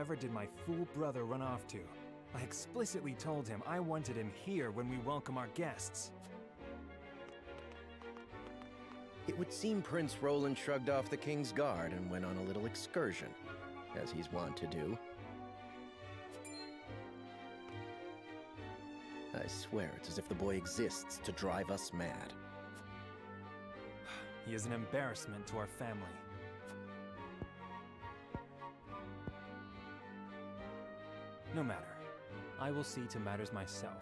wherever did my fool brother run off to? I explicitly told him I wanted him here when we welcome our guests. It would seem Prince Roland shrugged off the King's Guard and went on a little excursion, as he's wont to do. I swear it's as if the boy exists to drive us mad. He is an embarrassment to our family. No matter. I will see to matters myself.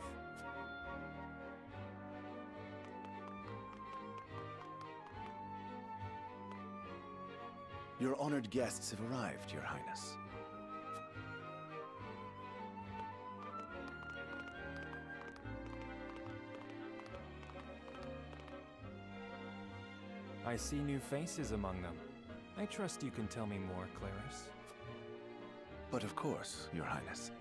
Your honored guests have arrived, Your Highness. I see new faces among them. I trust you can tell me more, Claris. But of course, Your Highness.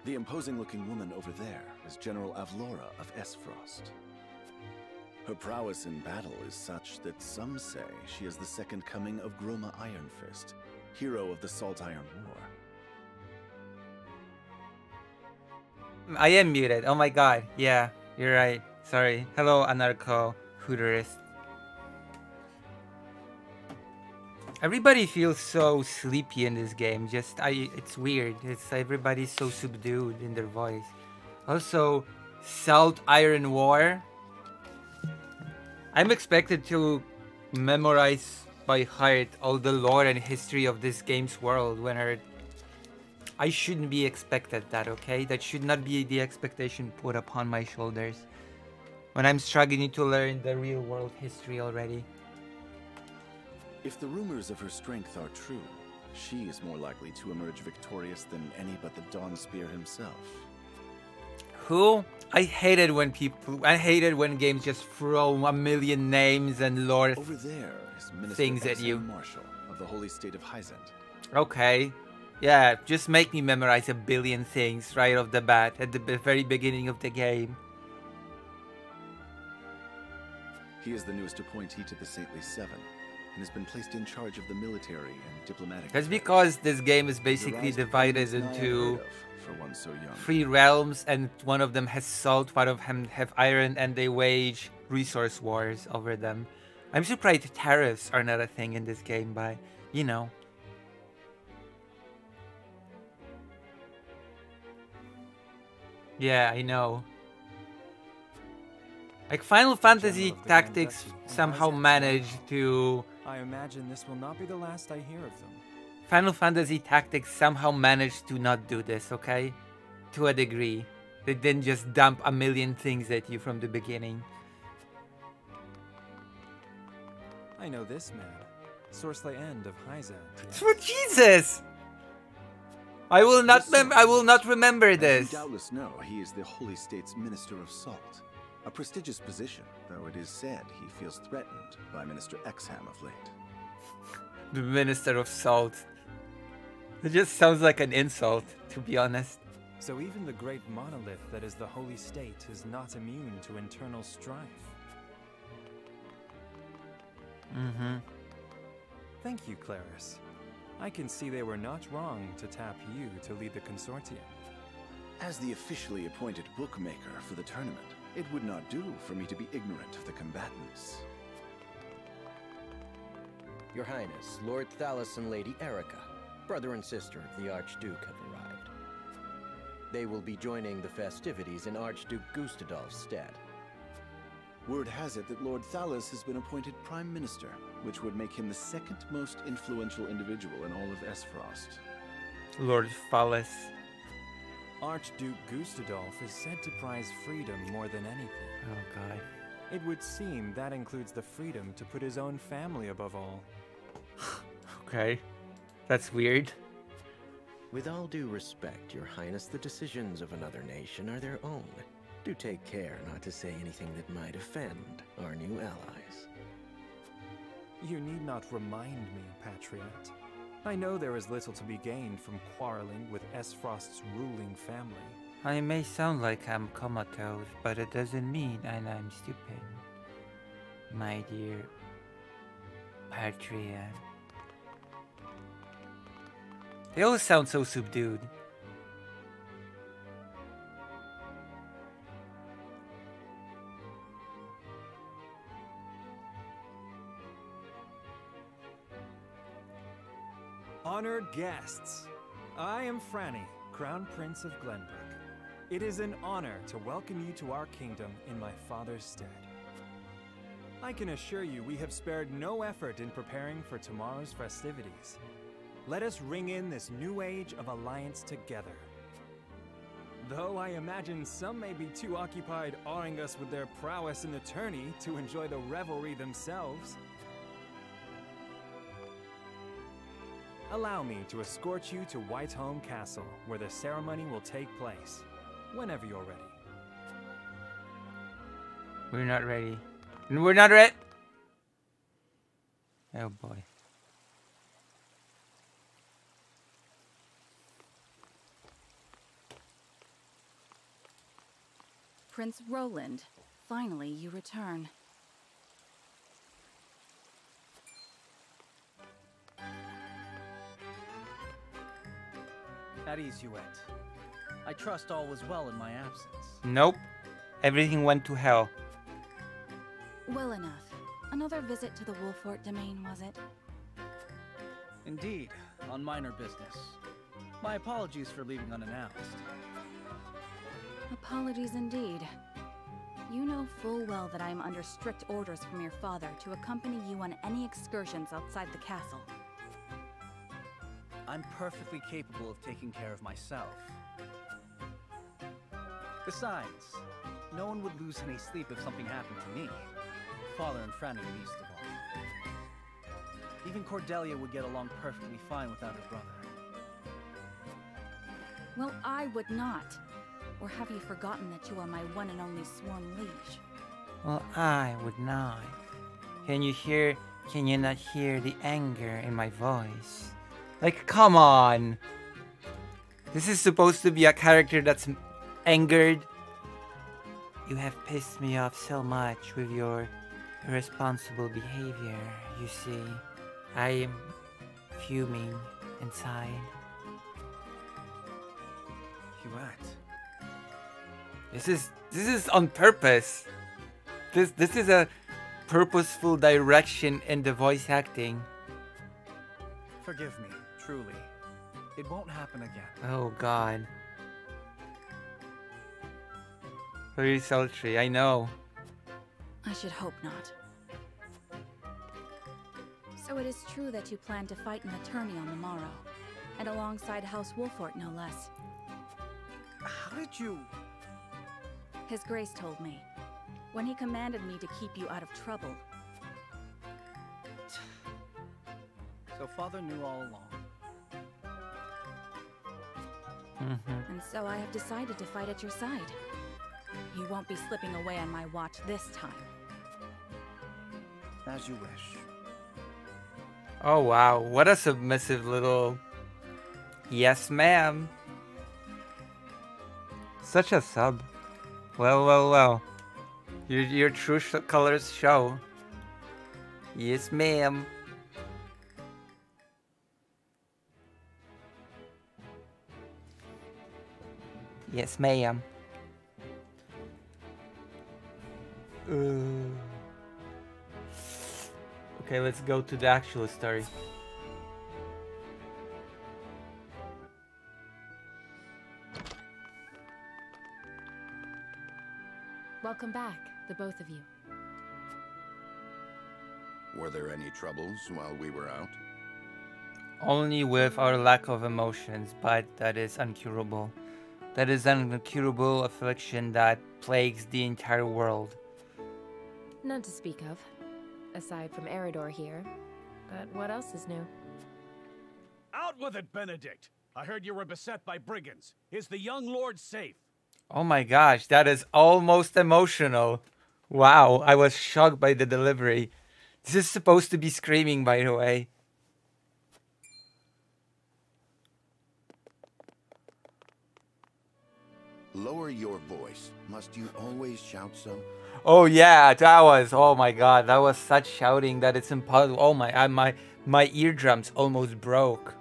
The imposing-looking woman over there is General Avlora of Esfrost. Her prowess in battle is such that some say she is the second coming of Groma Ironfist, hero of the Salt Iron War. I am muted. Oh my god. Yeah, you're right. Sorry. Hello, Anarcho Hooterist. Everybody feels so sleepy in this game. It's weird. It's everybody's so subdued in their voice. Also, Salt Iron War. I'm expected to memorize by heart all the lore and history of this game's world when I shouldn't be expected that, okay? That should not be the expectation put upon my shoulders when I'm struggling to learn the real world history already. If the rumors of her strength are true, she is more likely to emerge victorious than any but the Dawnspear himself. Who? I hated when games just throw a million names and lore Over there is Minister things at you. Marshall of the Holy State of Hyzend. Okay. Yeah, just make me memorize a billion things right off the bat at the very beginning of the game. He is the newest appointee to the Saintly Seven, and has been placed in charge of the military and diplomatic That's affairs. because this game is basically divided into 3 realms, and one of them has salt, one of them have iron, and they wage resource wars over them. I'm surprised tariffs are not a thing in this game, but you know. Yeah, I know. Like Final Fantasy Tactics somehow managed to... I imagine this will not be the last I hear of them. Final Fantasy Tactics somehow managed to not do this, okay? To a degree. They didn't just dump a million things at you from the beginning. I know this man. Sorcelay End of Hyzend. For Jesus! I will not remember this. As you doubtless know, he is the Holy State's Minister of Salt. A prestigious position, though it is said he feels threatened by Minister Exham of late. The Minister of Salt. It just sounds like an insult, to be honest. So even the great monolith that is the Holy State is not immune to internal strife. Mm-hmm. Thank you, Claris. I can see they were not wrong to tap you to lead the consortium. As the officially appointed bookmaker for the tournament, it would not do for me to be ignorant of the combatants. Your Highness, Lord Thalos and Lady Erica. brother and sister of the Archduke, have arrived. They will be joining the festivities in Archduke Gustadolf's stead. Word has it that Lord Thalos has been appointed Prime Minister, which would make him the second most influential individual in all of Esfrost. Lord Thalos. Archduke Gustadolf is said to prize freedom more than anything. Oh god. It would seem that includes the freedom to put his own family above all. Okay. That's weird. With all due respect, Your Highness, the decisions of another nation are their own. Do take care not to say anything that might offend our new allies. You need not remind me, Patriot. I know there is little to be gained from quarreling with Esfrost's ruling family. I may sound like I'm comatose, but it doesn't mean I'm stupid. My dear Patriot. They all sound so subdued. Honored guests, I am Franny, Crown Prince of Glenbrook. It is an honor to welcome you to our kingdom in my father's stead. I can assure you we have spared no effort in preparing for tomorrow's festivities. Let us ring in this new age of alliance together. Though I imagine some may be too occupied awing us with their prowess in the tourney to enjoy the revelry themselves. Allow me to escort you to Whiteholm Castle, where the ceremony will take place, whenever you're ready. We're not ready. We're not ready! Oh boy. Prince Roland, finally you return. At ease, you went. I trust all was well in my absence. Nope. Everything went to hell. Well enough. Another visit to the Wolfort domain, was it? Indeed, on minor business. My apologies for leaving unannounced. Apologies indeed. You know full well that I am under strict orders from your father to accompany you on any excursions outside the castle. I'm perfectly capable of taking care of myself. Besides, no one would lose any sleep if something happened to me. Father and Franny least of all. Even Cordelia would get along perfectly fine without her brother. Well, I would not. Or have you forgotten that you are my one and only sworn liege? Well, I would not. Can you not hear the anger in my voice? Like, come on! This is supposed to be a character that's angered. You have pissed me off so much with your irresponsible behavior, you see. I am fuming inside. Huette. This is on purpose. This is a purposeful direction in the voice acting. Forgive me, truly. It won't happen again. Oh god. Very sultry, I know. I should hope not. So it is true that you plan to fight in the tourney on the morrow, and alongside House Wolfort no less. How did you... His Grace told me, when he commanded me to keep you out of trouble. So Father knew all along. And so I have decided to fight at your side. You won't be slipping away on my watch this time. As you wish. Oh wow, what a submissive little... Yes ma'am. Such a sub. Well. Your true colors show. Yes ma'am. Yes ma'am. Okay, let's go to the actual story. Welcome back, the both of you. Were there any troubles while we were out? Only with our lack of emotions, but that is uncurable. That is an incurable affliction that plagues the entire world. None to speak of, aside from Eridor here. But what else is new? Out with it, Benedict! I heard you were beset by brigands. Is the young lord safe? Oh my gosh, that is almost emotional. Wow, I was shocked by the delivery. This is supposed to be screaming, by the way. Lower your voice. Must you always shout so? Oh yeah, that was, oh my god, that was such shouting that it's impossible. Oh my eardrums almost broke.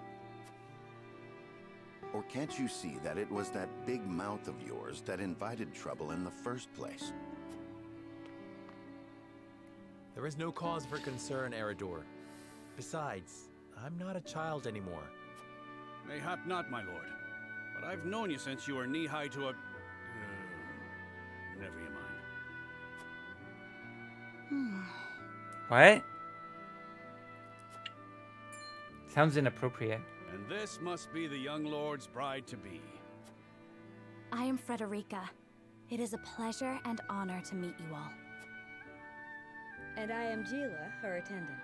Or can't you see that it was that big mouth of yours that invited trouble in the first place? There is no cause for concern, Eridor. Besides, I'm not a child anymore. Mayhap not, my lord. But I've known you since you were knee-high to a... never you mind. What? Sounds inappropriate. And this must be the young lord's bride-to-be. I am Frederica. It is a pleasure and honor to meet you all. And I am Gila, her attendant.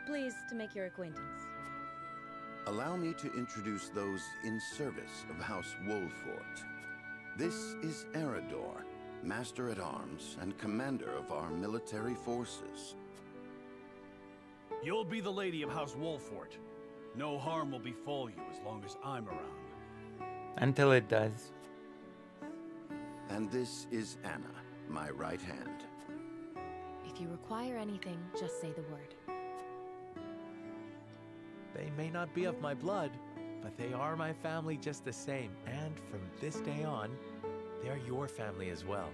Pleased to make your acquaintance. Allow me to introduce those in service of House Wolfort. This is Eridor, Master-at-Arms and Commander of our military forces. You'll be the lady of House Wolfort. No harm will befall you as long as I'm around. Until it does. And this is Anna, my right hand. If you require anything, just say the word. They may not be of my blood, but they are my family just the same. And from this day on, they are your family as well.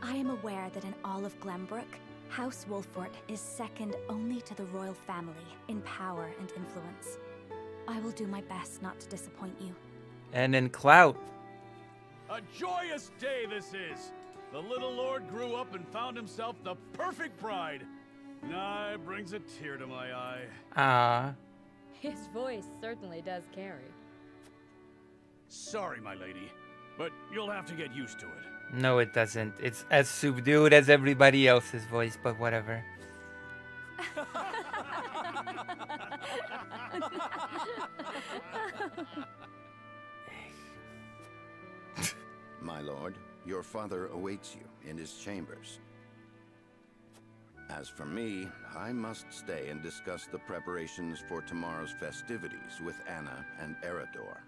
I am aware that in all of Glenbrook, House Wolfort is second only to the royal family in power and influence. I will do my best not to disappoint you. And in clout. A joyous day this is! The little lord grew up and found himself the perfect bride. Nah, it brings a tear to my eye. Ah. His voice certainly does carry. Sorry, my lady, but you'll have to get used to it. No, it doesn't. It's as subdued as everybody else's voice, but whatever. My lord, your father awaits you in his chambers. As for me, I must stay and discuss the preparations for tomorrow's festivities with Anna and Eridor.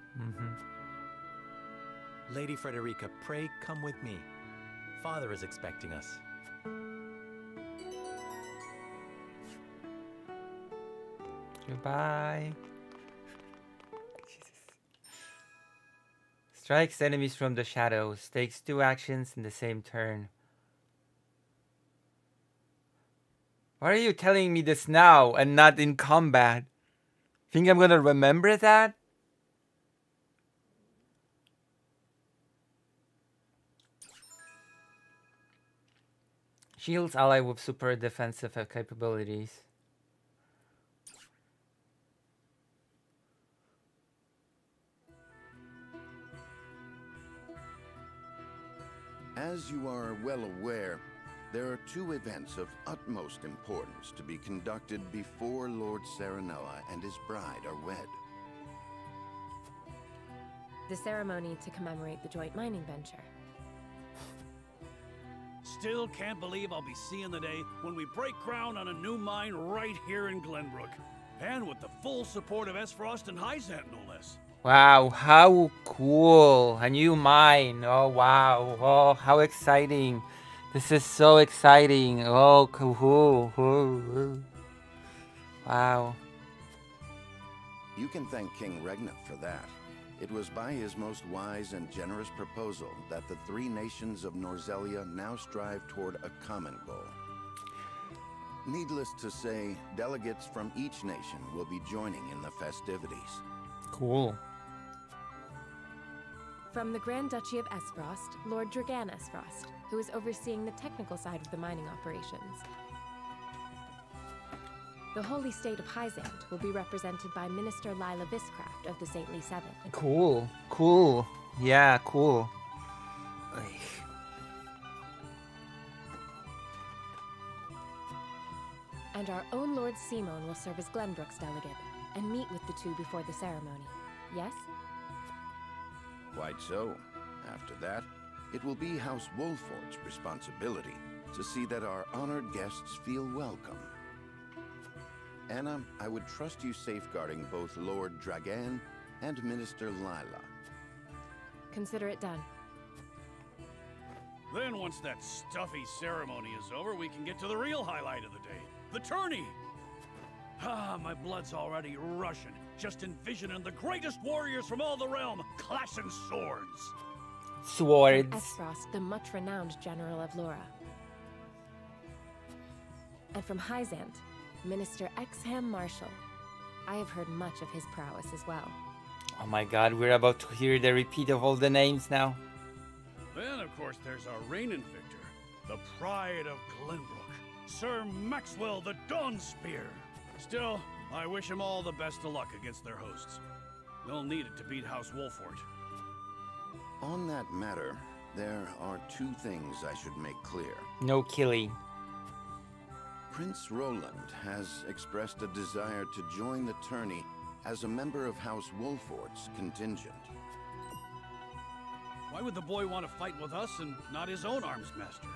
Lady Frederica, pray come with me. Father is expecting us. Goodbye. Jesus. Strikes enemies from the shadows. Takes 2 actions in the same turn. Why are you telling me this now and not in combat? Think I'm gonna remember that? Shields ally with super defensive capabilities. As you are well aware, there are 2 events of utmost importance to be conducted before Lord Serenella and his bride are wed. The ceremony to commemorate the joint mining venture. Still can't believe I'll be seeing the day when we break ground on a new mine right here in Glenbrook. And with the full support of Esfrost and Hyzant, no less. Wow, how cool. A new mine. Oh, wow. Oh, how exciting. This is so exciting. Oh, cool. Wow. You can thank King Regna for that. It was by his most wise and generous proposal that the 3 nations of Norzelia now strive toward a common goal. Needless to say, delegates from each nation will be joining in the festivities. Cool. From the Grand Duchy of Esfrost, Lord Dragan Esfrost, who is overseeing the technical side of the mining operations. The Holy State of Hyzant will be represented by Minister Lila Viscraft of the Saintly Seven. Cool. Cool. Yeah, cool. And our own Lord Simon will serve as Glenbrook's delegate and meet with the two before the ceremony. Yes? Quite so. After that, it will be House Wolfort's responsibility to see that our honored guests feel welcome. Anna, I would trust you safeguarding both Lord Dragan and Minister Lila. Consider it done. Then once that stuffy ceremony is over, we can get to the real highlight of the day. The tourney! Ah, my blood's already rushing, just envisioning the greatest warriors from all the realm clashing swords. Swords. From Esfrost, the much-renowned General of Laura. And from Hyzant, Minister Exham Marshall. I have heard much of his prowess as well. Oh my god, we're about to hear the repeat of all the names now. Then, of course, there's our reigning victor, the pride of Glenbrook, Sir Maxwell the Dawnspear. Still, I wish him all the best of luck against their hosts. They'll need it to beat House Wolfort. On that matter, there are two things I should make clear. No killing. Prince Roland has expressed a desire to join the tourney as a member of House Wolfort's contingent. Why would the boy want to fight with us and not his own arms master?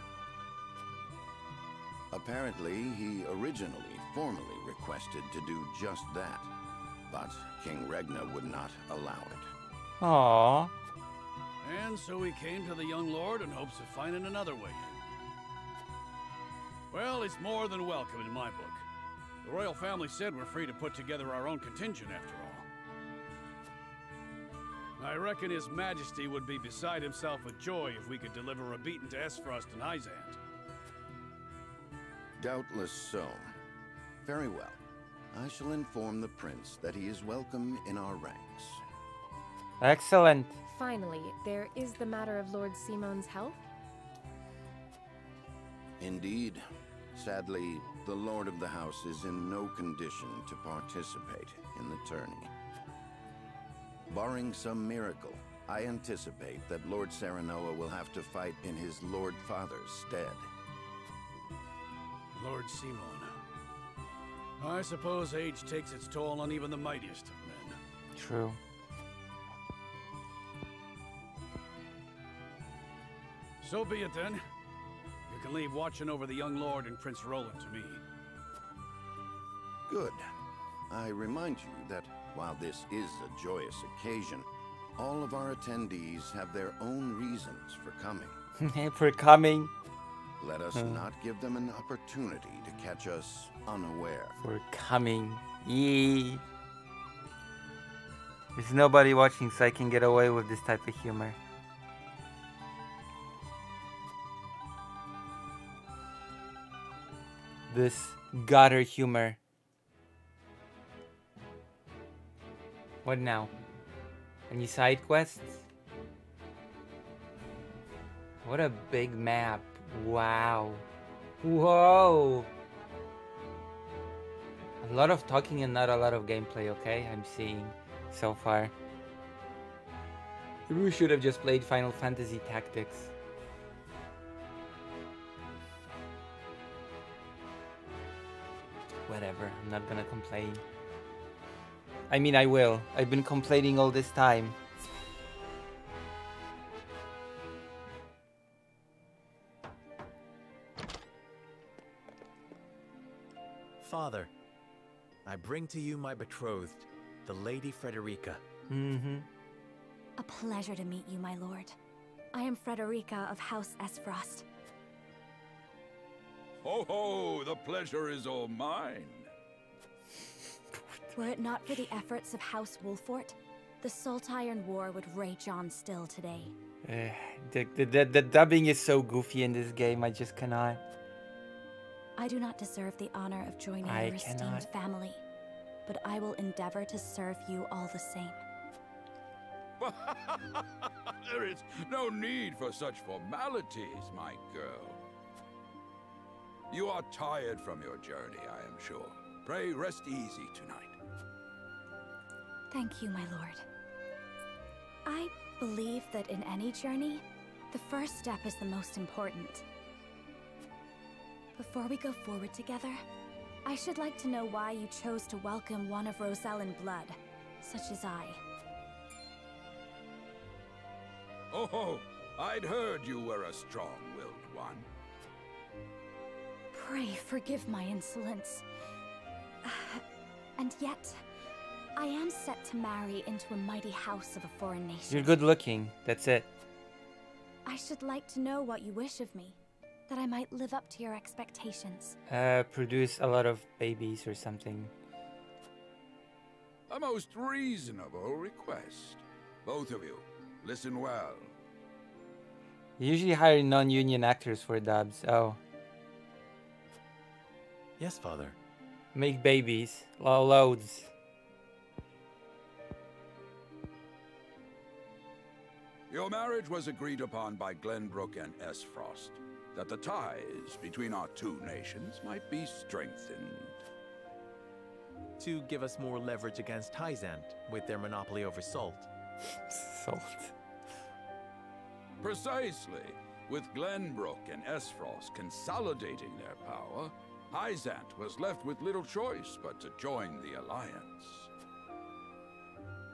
Apparently, he originally formally requested to do just that, but King Regna would not allow it. Aww. And so he came to the young lord in hopes of finding another way in. Well, it's more than welcome in my book. The royal family said we're free to put together our own contingent after all. I reckon His Majesty would be beside himself with joy if we could deliver a beating to Esfrost and Hyzant. Doubtless so. Very well. I shall inform the prince that he is welcome in our ranks. Excellent. Finally, there is the matter of Lord Simon's health. Indeed. Sadly, the Lord of the House is in no condition to participate in the tourney. Barring some miracle, I anticipate that Lord Serenoa will have to fight in his Lord Father's stead. Lord Simon. I suppose age takes its toll on even the mightiest of men. True. So be it then. You can leave watching over the young lord and Prince Roland to me. Good. I remind you that while this is a joyous occasion, all of our attendees have their own reasons for coming. For coming. Let us not give them an opportunity to catch us unaware. For coming. Yee. There's nobody watching, so I can get away with this type of humor. This gutter humor. What now? Any side quests? What a big map. Wow. Whoa. A lot of talking and not a lot of gameplay, okay? I'm seeing so far. We should have just played Final Fantasy Tactics. Whatever, I'm not gonna complain. I mean, I will. I've been complaining all this time. Father, I bring to you my betrothed, the Lady Frederica. Mm-hmm. A pleasure to meet you, my lord. I am Frederica of House Esfrost. Ho ho, the pleasure is all mine. Were it not for the efforts of House Wolfort, the Saltiron War would rage on still today. The dubbing is so goofy in this game, I just cannot. I do not deserve the honor of joining your esteemed family, but I will endeavor to serve you all the same. There is no need for such formalities, my girl. You are tired from your journey, I am sure. Pray rest easy tonight. Thank you, my lord. I believe that in any journey, the first step is the most important. Before we go forward together, I should like to know why you chose to welcome one of Rosellan blood, such as I. Oh, I'd heard you were a strong-willed one. Pray forgive my insolence. And yet, I am set to marry into a mighty house of a foreign nation. You're good looking, that's it. I should like to know what you wish of me, that I might live up to your expectations. Produce a lot of babies or something. A most reasonable request. Both of you, listen well. You usually hire non-union actors for dubs. Oh. Yes, Father. Make babies. Loads. Your marriage was agreed upon by Glenbrook and Esfrost, that the ties between our two nations might be strengthened. To give us more leverage against Hyzant with their monopoly over salt. Salt. Precisely. With Glenbrook and Esfrost consolidating their power, Hyzant was left with little choice but to join the alliance.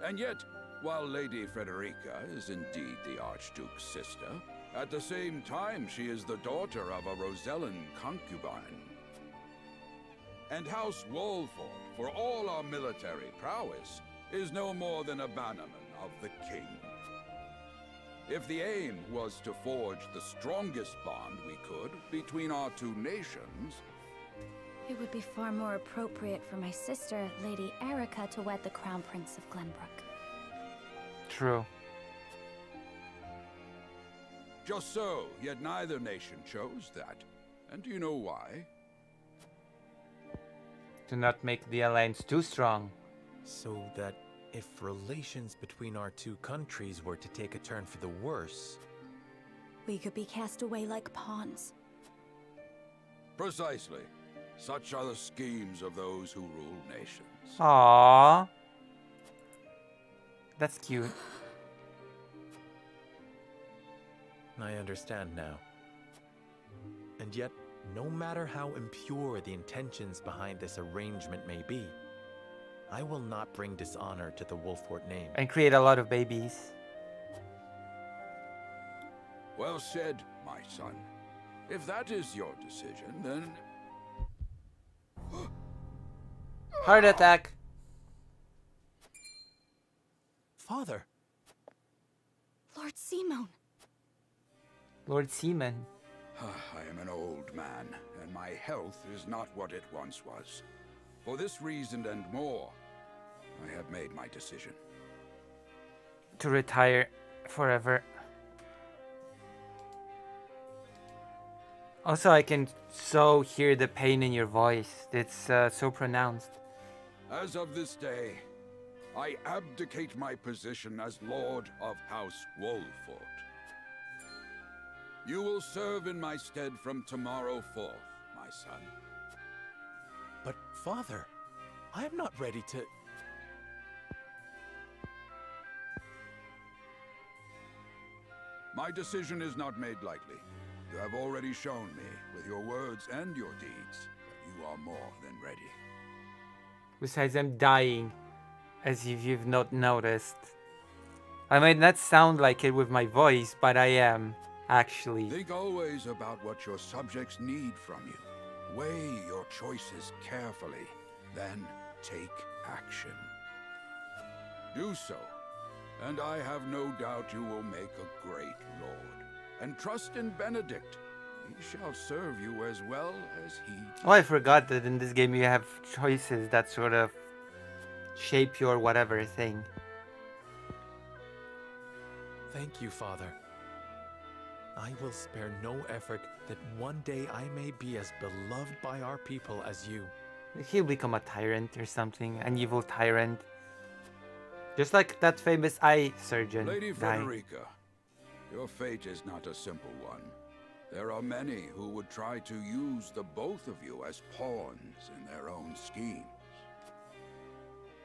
And yet, while Lady Frederica is indeed the Archduke's sister, at the same time she is the daughter of a Rosellan concubine. And House Wolford, for all our military prowess, is no more than a bannerman of the king. If the aim was to forge the strongest bond we could between our two nations, it would be far more appropriate for my sister, Lady Erica, to wed the Crown Prince of Glenbrook. True. Just so, yet neither nation chose that. And do you know why? To not make the alliance too strong. So that if relations between our two countries were to take a turn for the worse, we could be cast away like pawns. Precisely. Such are the schemes of those who rule nations. Aww. That's cute. I understand now. And yet, no matter how impure the intentions behind this arrangement may be, I will not bring dishonor to the Wolfort name. And create a lot of babies. Well said, my son. If that is your decision, then... Heart attack. Father. Lord Simon. Lord Seaman. I am an old man, and my health is not what it once was. For this reason and more, I have made my decision. To retire forever. Also, I can so hear the pain in your voice. It's so pronounced. As of this day, I abdicate my position as Lord of House Wolfort. You will serve in my stead from tomorrow forth, my son. But, Father, I am not ready to... My decision is not made lightly. You have already shown me, with your words and your deeds, that you are more than ready. Besides, I'm dying, as if you've not noticed. I might not sound like it with my voice, but I am, actually. Think always about what your subjects need from you. Weigh your choices carefully, then take action. Do so, and I have no doubt you will make a great lord. And trust in Benedict. He shall serve you as well as he did. Oh, I forgot that in this game you have choices that sort of shape your whatever thing. Thank you, Father. I will spare no effort that one day I may be as beloved by our people as you. He'll become a tyrant or something, an evil tyrant. Just like that famous eye surgeon Lady guy. Frederica, your fate is not a simple one. There are many who would try to use the both of you as pawns in their own schemes.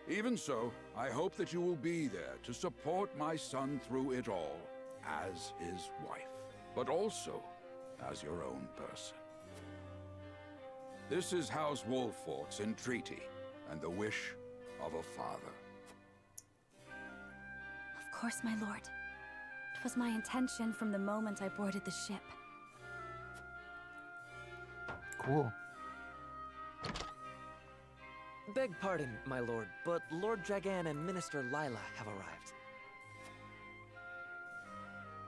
Even so, I hope that you will be there to support my son through it all, as his wife, but also as your own person. This is House Wolfort's entreaty, and the wish of a father. Of course, my lord. It was my intention from the moment I boarded the ship. Cool. Beg pardon, my lord, but Lord Dragan and Minister Lila have arrived.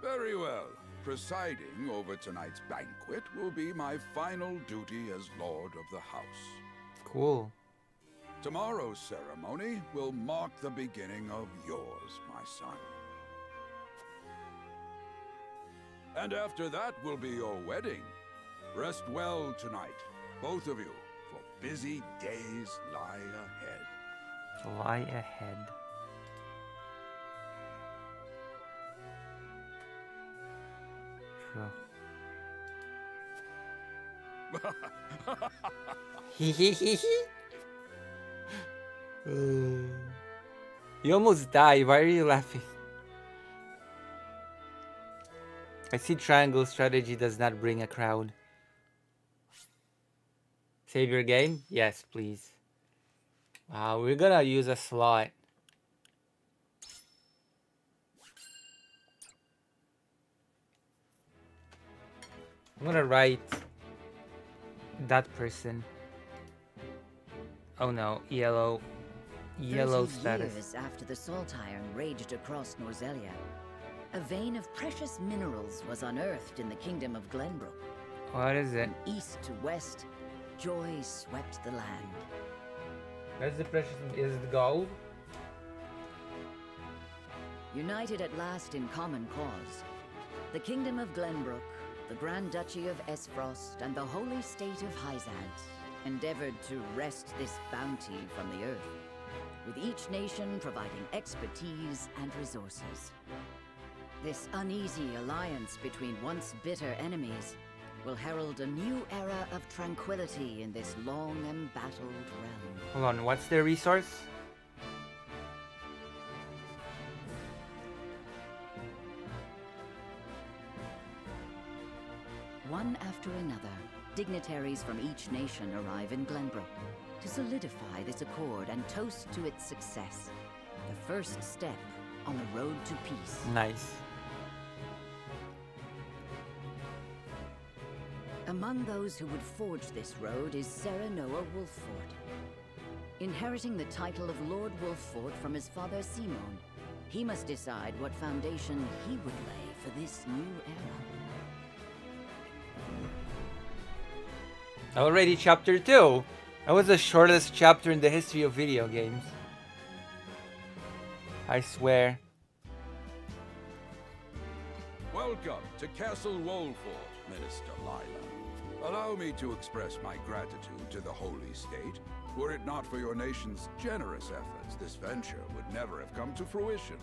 Very well. Presiding over tonight's banquet will be my final duty as Lord of the House. Cool. Tomorrow's ceremony will mark the beginning of yours, my son. And after that will be your wedding. Rest well tonight, both of you, for busy days lie ahead. Lie ahead. You almost died. Why are you laughing? I see triangle strategy does not bring a crowd. Save your game? Yes, please. Wow, we're gonna use a slot. I'm gonna write that person. Oh no, yellow status. Years after the Salt Iron raged across Norzelia, a vein of precious minerals was unearthed in the kingdom of Glenbrook. What is it? From east to west, joy swept the land. Where's the precious? Is it gold? United at last in common cause, the kingdom of Glenbrook, the Grand Duchy of Esfrost, and the holy state of Hyzant endeavored to wrest this bounty from the earth, with each nation providing expertise and resources. This uneasy alliance between once bitter enemies will herald a new era of tranquility in this long embattled realm. Hold on, what's the resource? One after another, dignitaries from each nation arrive in Glenbrook to solidify this accord and toast to its success. The first step on the road to peace. Nice. Among those who would forge this road is Serenoa Wolffort. Inheriting the title of Lord Wolffort from his father Simon, he must decide what foundation he would lay for this new era. Already chapter 2. That was the shortest chapter in the history of video games. I swear. Welcome to Castle Wolffort, Minister Lila. Allow me to express my gratitude to the Holy State. Were it not for your nation's generous efforts, this venture would never have come to fruition.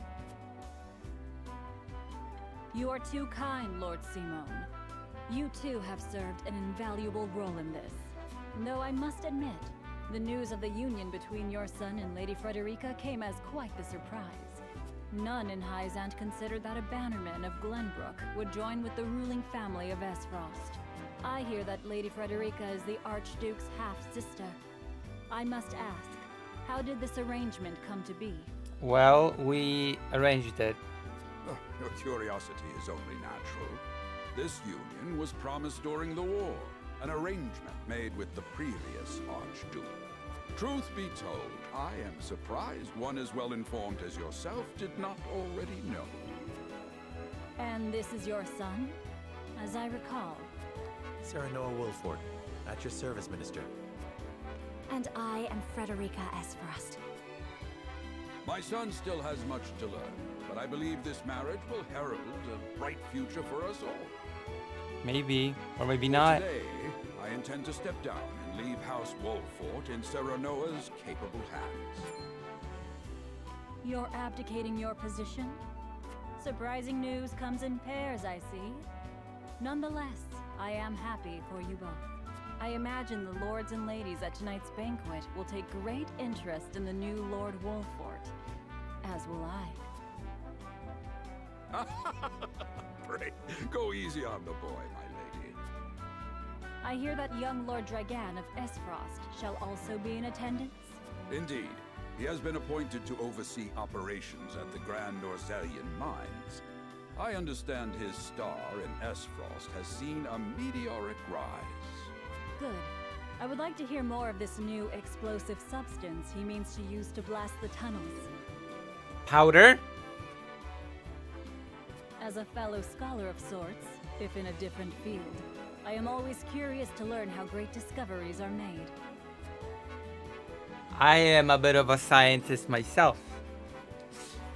You are too kind, Lord Simon. You too have served an invaluable role in this. Though I must admit, the news of the union between your son and Lady Frederica came as quite the surprise. None in Hyzant considered that a bannerman of Glenbrook would join with the ruling family of Esfrost. I hear that Lady Frederica is the Archduke's half-sister. I must ask, how did this arrangement come to be? Well, we arranged it. Oh, your curiosity is only natural. This union was promised during the war, an arrangement made with the previous Archduke. Truth be told, I am surprised one as well informed as yourself did not already know. And this is your son? As I recall. Serenoa Wolffort, at your service, Minister. And I am Frederica Esfrost. My son still has much to learn, but I believe this marriage will herald a bright future for us all. Maybe, or maybe not. Today, I intend to step down and leave House Wolffort in Serenoa's capable hands. You're abdicating your position? Surprising news comes in pairs, I see. Nonetheless, I am happy for you both. I imagine the lords and ladies at tonight's banquet will take great interest in the new Lord Wolfort, as will I. Pray, go easy on the boy, my lady. I hear that young Lord Dragan of Esfrost shall also be in attendance? Indeed. He has been appointed to oversee operations at the Grand Norzelian mines. I understand his star in Esfrost has seen a meteoric rise. Good. I would like to hear more of this new explosive substance he means to use to blast the tunnels. Powder? As a fellow scholar of sorts, if in a different field, I am always curious to learn how great discoveries are made. I am a bit of a scientist myself.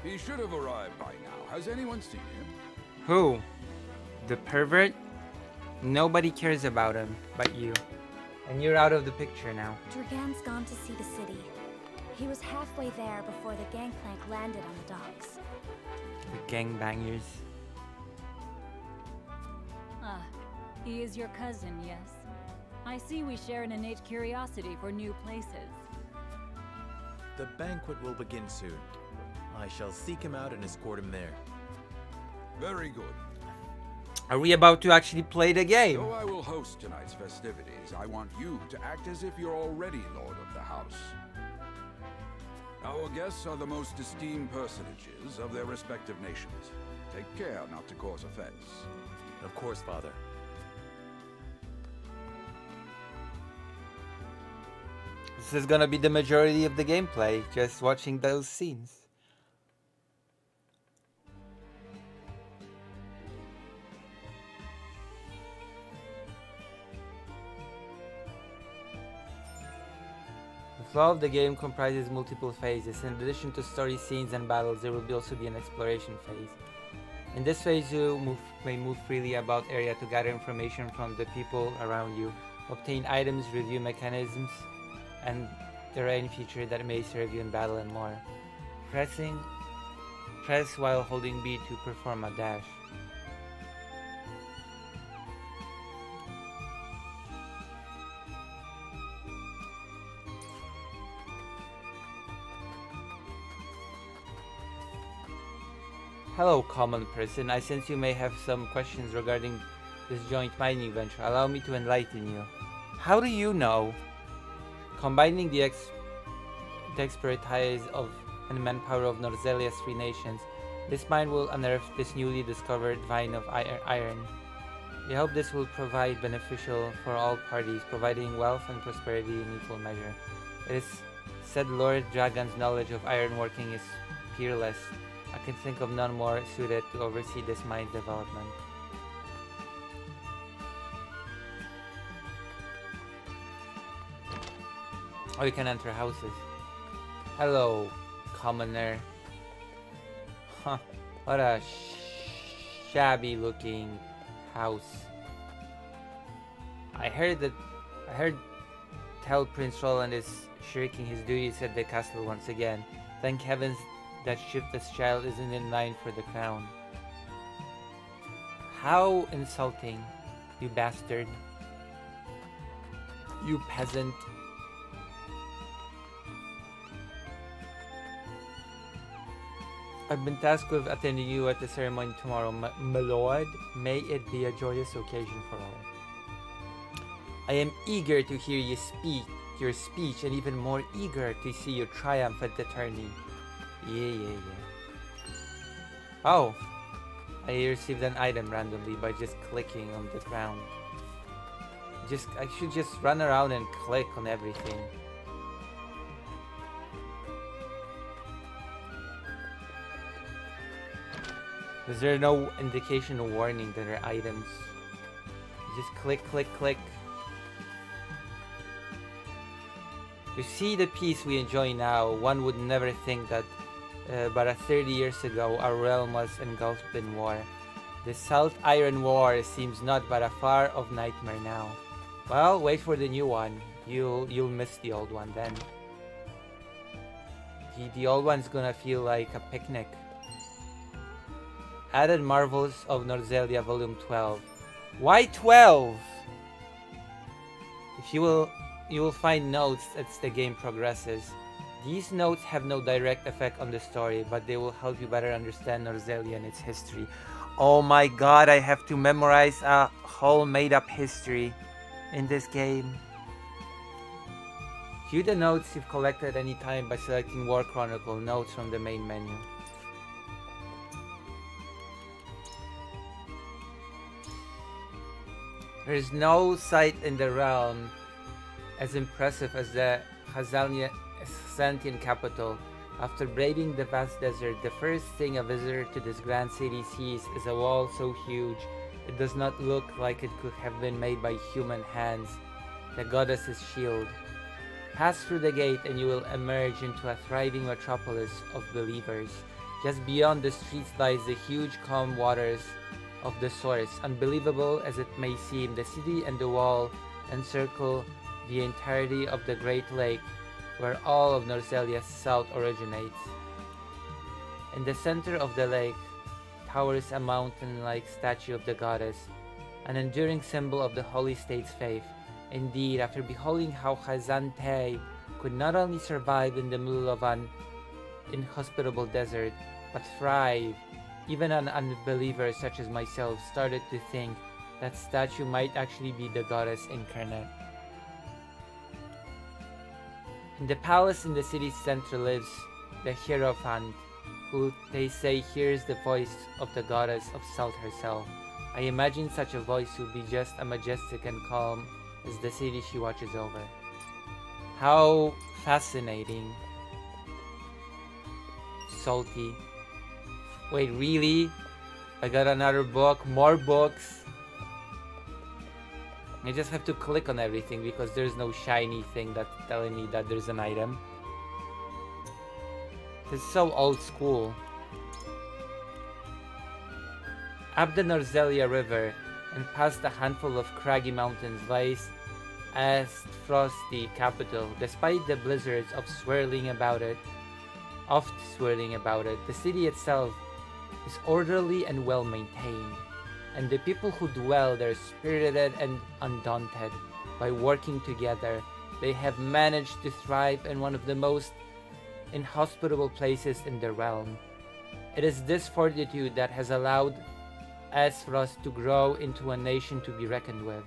He should have arrived by now. Has anyone seen him? Who? The pervert? Nobody cares about him but you. And you're out of the picture now. Dragan's gone to see the city. He was halfway there before the gangplank landed on the docks. The gangbangers. Ah, he is your cousin, yes? I see we share an innate curiosity for new places. The banquet will begin soon. I shall seek him out and escort him there. Very good. Are we about to actually play the game? Though I will host tonight's festivities, I want you to act as if you're already Lord of the House. Our guests are the most esteemed personages of their respective nations. Take care not to cause offense. Of course, Father. This is gonna be the majority of the gameplay, just watching those scenes. The flow of the game comprises multiple phases. In addition to story scenes and battles, there will also be an exploration phase. In this phase, you may move freely about area to gather information from the people around you, obtain items, review mechanisms, and terrain feature that may serve you in battle and more. Press while holding B to perform a dash. Hello, common person. I sense you may have some questions regarding this joint mining venture. Allow me to enlighten you. How do you know? Combining the expertise and manpower of Norzelia's 3 nations, this mine will unearth this newly discovered vein of iron. We hope this will provide beneficial for all parties, providing wealth and prosperity in equal measure. It is said Lord Dragan's knowledge of ironworking is peerless. I can think of none more suited to oversee this mine's development. Oh, you can enter houses. Hello, commoner. Huh, what a shabby looking house. I heard tell Prince Roland is shirking his duties at the castle once again. Thank heavens that shiftless child isn't in line for the crown. How insulting, you bastard. You peasant. I've been tasked with attending you at the ceremony tomorrow, my lord. May it be a joyous occasion for all. I am eager to hear you speak your speech, and even more eager to see your triumphant tourney. Yeah. Oh, I received an item randomly by just clicking on the ground. I should just run around and click on everything. Is there no indication or warning that are items? You just click. To see the peace we enjoy now, one would never think that but 30 years ago our realm was engulfed in war. The Salt Iron War seems not but a far-off nightmare now. Well, wait for the new one. You'll miss the old one then. the old one's gonna feel like a picnic. Added Marvels of Norzelia Volume 12. Why 12? If you will find notes as the game progresses. These notes have no direct effect on the story, but they will help you better understand Norzelia and its history. Oh my god, I have to memorize a whole made-up history in this game. View the notes you've collected any time by selecting War Chronicle notes from the main menu. There is no sight in the realm as impressive as the Hazantian capital. After braving the vast desert, the first thing a visitor to this grand city sees is a wall so huge it does not look like it could have been made by human hands. The goddess's shield. Pass through the gate and you will emerge into a thriving metropolis of believers. Just beyond the streets lies the huge calm waters of the source. Unbelievable as it may seem, the city and the wall encircle the entirety of the Great Lake, where all of Norzelia's south originates. In the center of the lake towers a mountain-like statue of the goddess, an enduring symbol of the holy state's faith. Indeed, after beholding how Hazante could not only survive in the middle of an inhospitable desert, but thrive, even an unbeliever such as myself started to think that statue might actually be the goddess incarnate. In the palace in the city's center lives the Hierophant, who they say hears the voice of the goddess of Salt herself. I imagine such a voice would be just as majestic and calm as the city she watches over. How fascinating. Salty. Wait, really? I got another book? More books? I just have to click on everything because there's no shiny thing that's telling me that there's an item. This is so old school. Up the Norzelia River and past a handful of craggy mountains lies Aesfrost, the capital. Despite the blizzards oft swirling about it, the city itself is orderly and well maintained, and the people who dwell there spirited and undaunted. By working together, they have managed to thrive in one of the most inhospitable places in the realm. It is this fortitude that has allowed Aesfrost to grow into a nation to be reckoned with.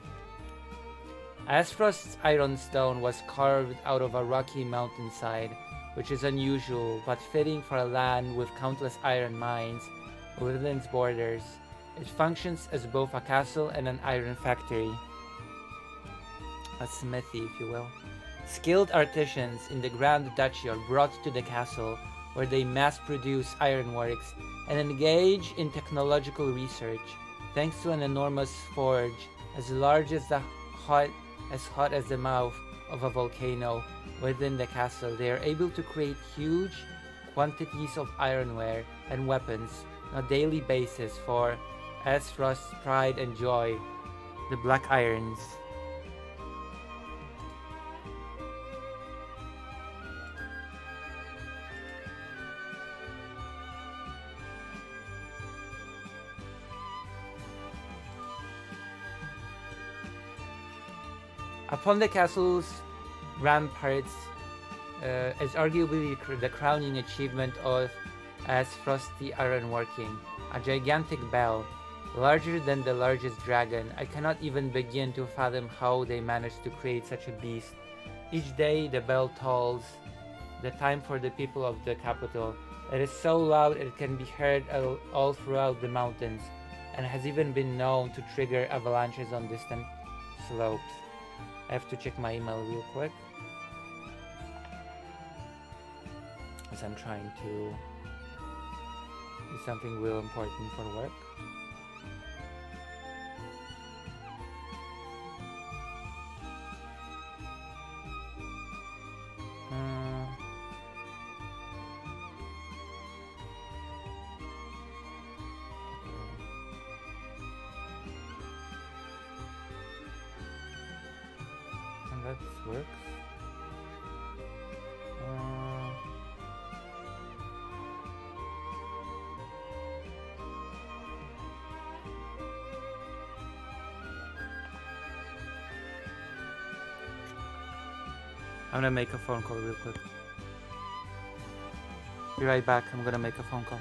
Aesfrost's iron stone was carved out of a rocky mountainside, which is unusual but fitting for a land with countless iron mines within its borders. It functions as both a castle and an iron factory. A smithy, if you will. Skilled artisans in the Grand Duchy are brought to the castle, where they mass-produce ironworks and engage in technological research. Thanks to an enormous forge as large as hot as the mouth of a volcano within the castle, they are able to create huge quantities of ironware and weapons on a daily basis for Aesfrost's pride and joy, the Black Irons. Upon the castle's ramparts is arguably the crowning achievement of Aesfrost the ironworking, a gigantic bell, larger than the largest dragon. I cannot even begin to fathom how they managed to create such a beast. Each day the bell tolls the time for the people of the capital. It is so loud it can be heard all throughout the mountains, and has even been known to trigger avalanches on distant slopes. I have to check my email real quick, as I'm trying to do something real important for work. That works. I'm gonna make a phone call real quick. Be right back. I'm gonna make a phone call.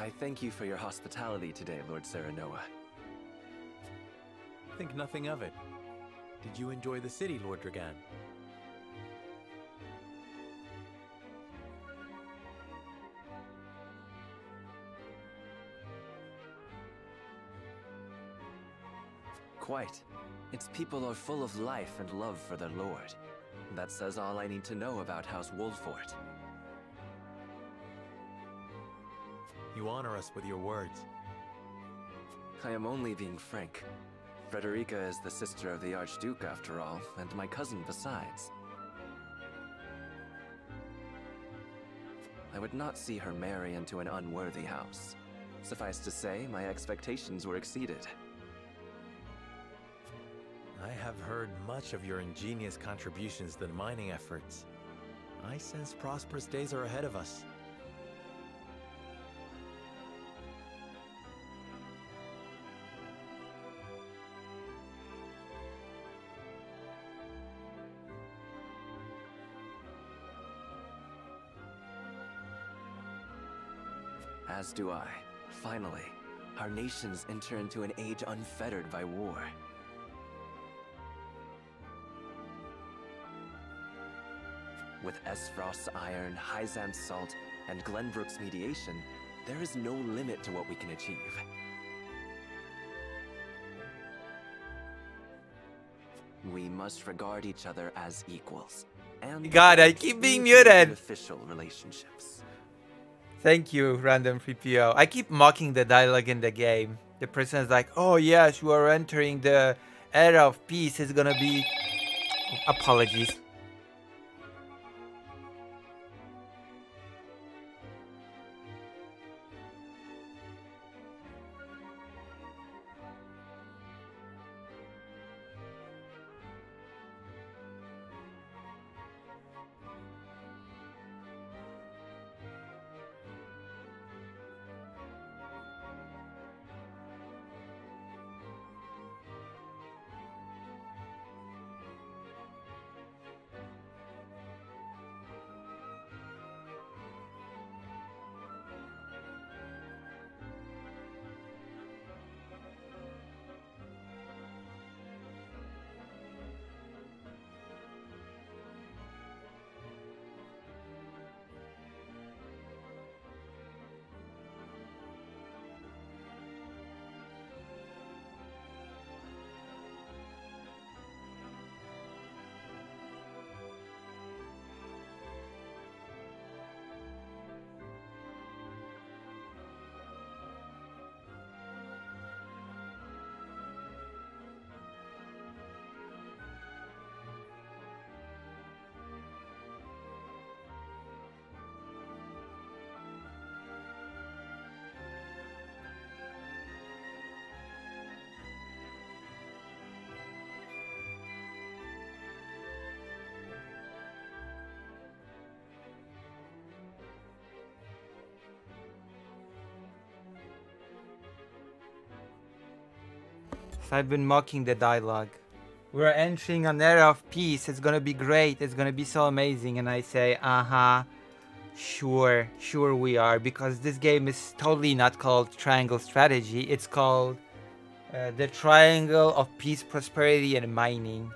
I thank you for your hospitality today, Lord Serenoa. Think nothing of it. Did you enjoy the city, Lord Dragan? Quite. Its people are full of life and love for their lord. That says all I need to know about House Wolfort. You honor us with your words. I am only being frank. Frederica is the sister of the Archduke, after all, and my cousin besides. I would not see her marry into an unworthy house. Suffice to say, my expectations were exceeded. I have heard much of your ingenious contributions to the mining efforts. I sense prosperous days are ahead of us. As do I. Finally, our nations enter into an age unfettered by war. With Esfrost's iron, Hyzan's salt, and Glenbrook's mediation, there is no limit to what we can achieve. We must regard each other as equals. And God, I keep being muted. Official relationships. Thank you, random 3PO. I keep mocking the dialogue in the game. The person is like, oh yes, you are entering the era of peace. It's gonna be... Apologies. I've been mocking the dialogue. We're entering an era of peace. It's gonna be great. It's gonna be so amazing. And I say, sure we are. Because this game is totally not called Triangle Strategy. It's called the Triangle of Peace, Prosperity, and Mining.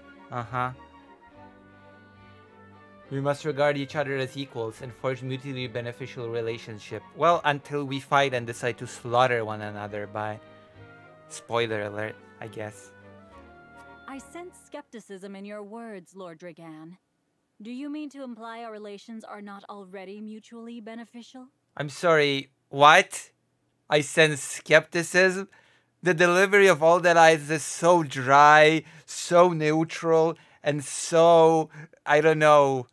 We must regard each other as equals and forge mutually beneficial relationship. Well, until we fight and decide to slaughter one another by... Spoiler alert, I guess. I sense skepticism in your words, Lord Dragan. Do you mean to imply our relations are not already mutually beneficial? I'm sorry, what? I sense skepticism? The delivery of All That Eyes is so dry, so neutral, and so, I don't know,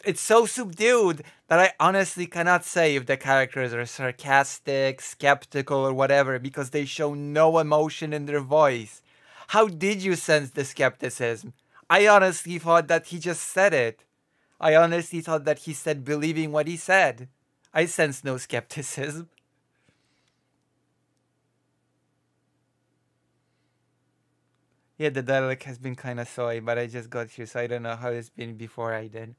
it's so subdued that I honestly cannot say if the characters are sarcastic, skeptical, or whatever, because they show no emotion in their voice. How did you sense the skepticism? I honestly thought that he just said it. I honestly thought that he said believing what he said. I sense no skepticism. Yeah, the dialogue has been kind of soy, but I just got here, so I don't know how it's been before I did.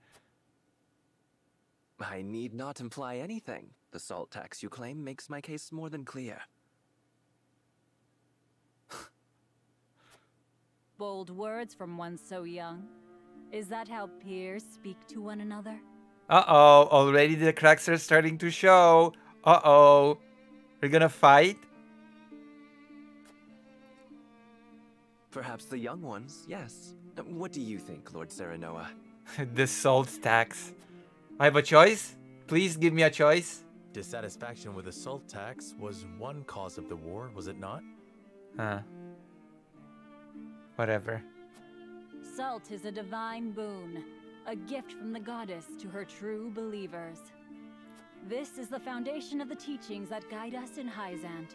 I need not imply anything. The salt tax you claim makes my case more than clear. Bold words from one so young. Is that how peers speak to one another? Uh-oh, already the cracks are starting to show. Uh-oh. We're gonna fight? Perhaps the young ones, yes. What do you think, Lord Serenoa? The salt tax. I have a choice? Please give me a choice. Dissatisfaction with the salt tax was one cause of the war, was it not? Huh. Whatever. Salt is a divine boon, a gift from the goddess to her true believers. This is the foundation of the teachings that guide us in Hyzant.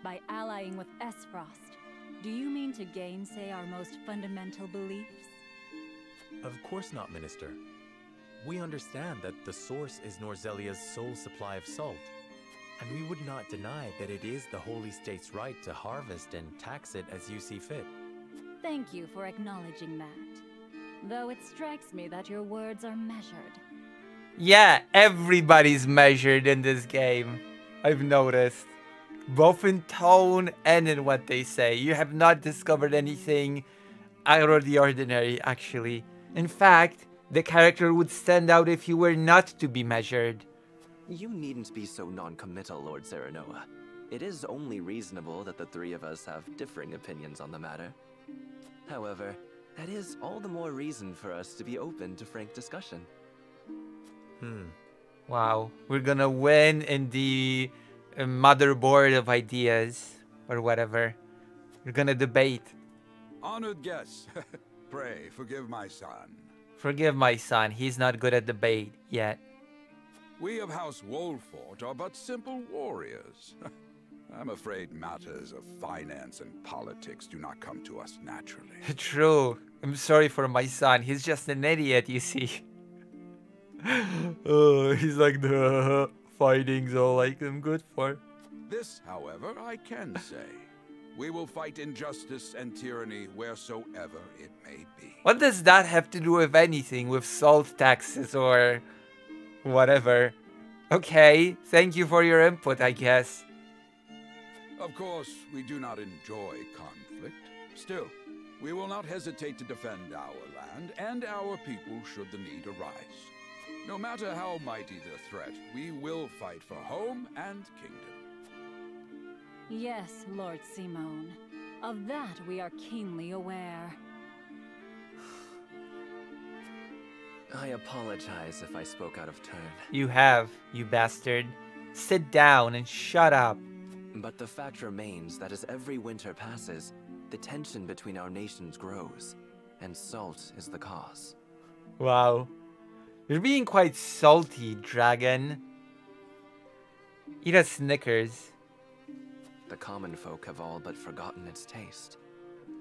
By allying with Esfrost, do you mean to gainsay our most fundamental beliefs? Of course not, Minister. We understand that the source is Norzelia's sole supply of salt, and we would not deny that it is the Holy State's right to harvest and tax it as you see fit. Thank you for acknowledging that. Though it strikes me that your words are measured. Yeah, everybody's measured in this game. I've noticed. Both in tone and in what they say. You have not discovered anything out of the ordinary, actually. In fact, the character would stand out if you were not to be measured. You needn't be so non-committal, Lord Serenoa. It is only reasonable that the three of us have differing opinions on the matter. However, that is all the more reason for us to be open to frank discussion. Wow, we're gonna win in the motherboard of ideas, or whatever. We're gonna debate. Honored guests, pray forgive my son. Forgive my son, he's not good at debate yet. We of House Wolfort are but simple warriors. I'm afraid matters of finance and politics do not come to us naturally. True. I'm sorry for my son. He's just an idiot, you see. Oh, he's like the fighting's all like I'm good for. This, however, I can say. We will fight injustice and tyranny wheresoever it may be. What does that have to do with anything? With salt taxes or whatever? Okay, thank you for your input, I guess. Of course, we do not enjoy conflict. Still, we will not hesitate to defend our land and our people should the need arise. No matter how mighty the threat, we will fight for home and kingdom. Yes, Lord Simone. Of that we are keenly aware. I apologize if I spoke out of turn. You have, you bastard. Sit down and shut up. But the fact remains that as every winter passes, the tension between our nations grows, and salt is the cause. Wow. You're being quite salty, dragon. Eat a Snickers. The common folk have all but forgotten its taste.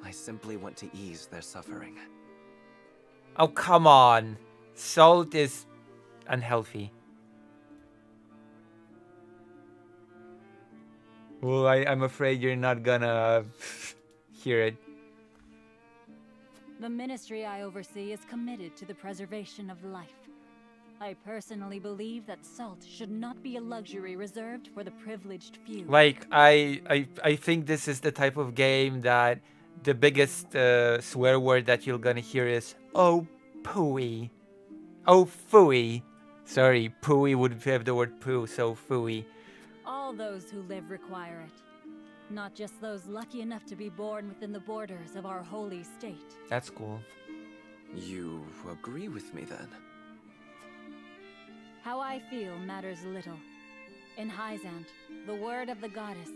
I simply want to ease their suffering. Oh, come on. Salt is unhealthy. Well, I'm afraid you're not gonna hear it. The ministry I oversee is committed to the preservation of life. I personally believe that salt should not be a luxury reserved for the privileged few. Like, I think this is the type of game that the biggest swear word that you're gonna hear is, oh, pooey. Oh, phooey. Sorry, pooey would have the word poo, so phooey. All those who live require it. Not just those lucky enough to be born within the borders of our holy state. That's cool. You agree with me then? How I feel matters little. In Hyzant, the word of the goddess,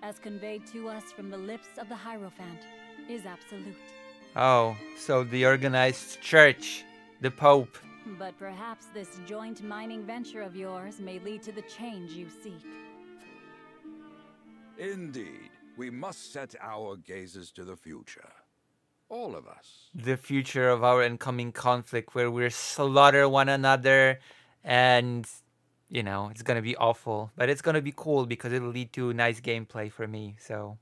as conveyed to us from the lips of the Hierophant, is absolute. Oh, so the organized church, the Pope. But perhaps this joint mining venture of yours may lead to the change you seek. Indeed, we must set our gazes to the future. All of us. The future of our incoming conflict where we're slaughter one another and, you know, it's gonna be awful. But it's gonna be cool because it'll lead to nice gameplay for me, so.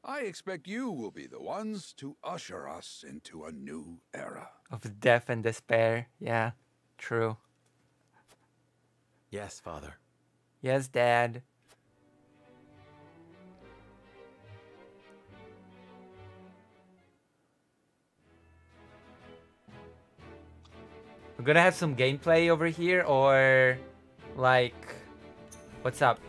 I expect you will be the ones to usher us into a new era. Of death and despair, yeah. True. Yes, Father. Yes, Dad. We're gonna have some gameplay over here, or like, what's up?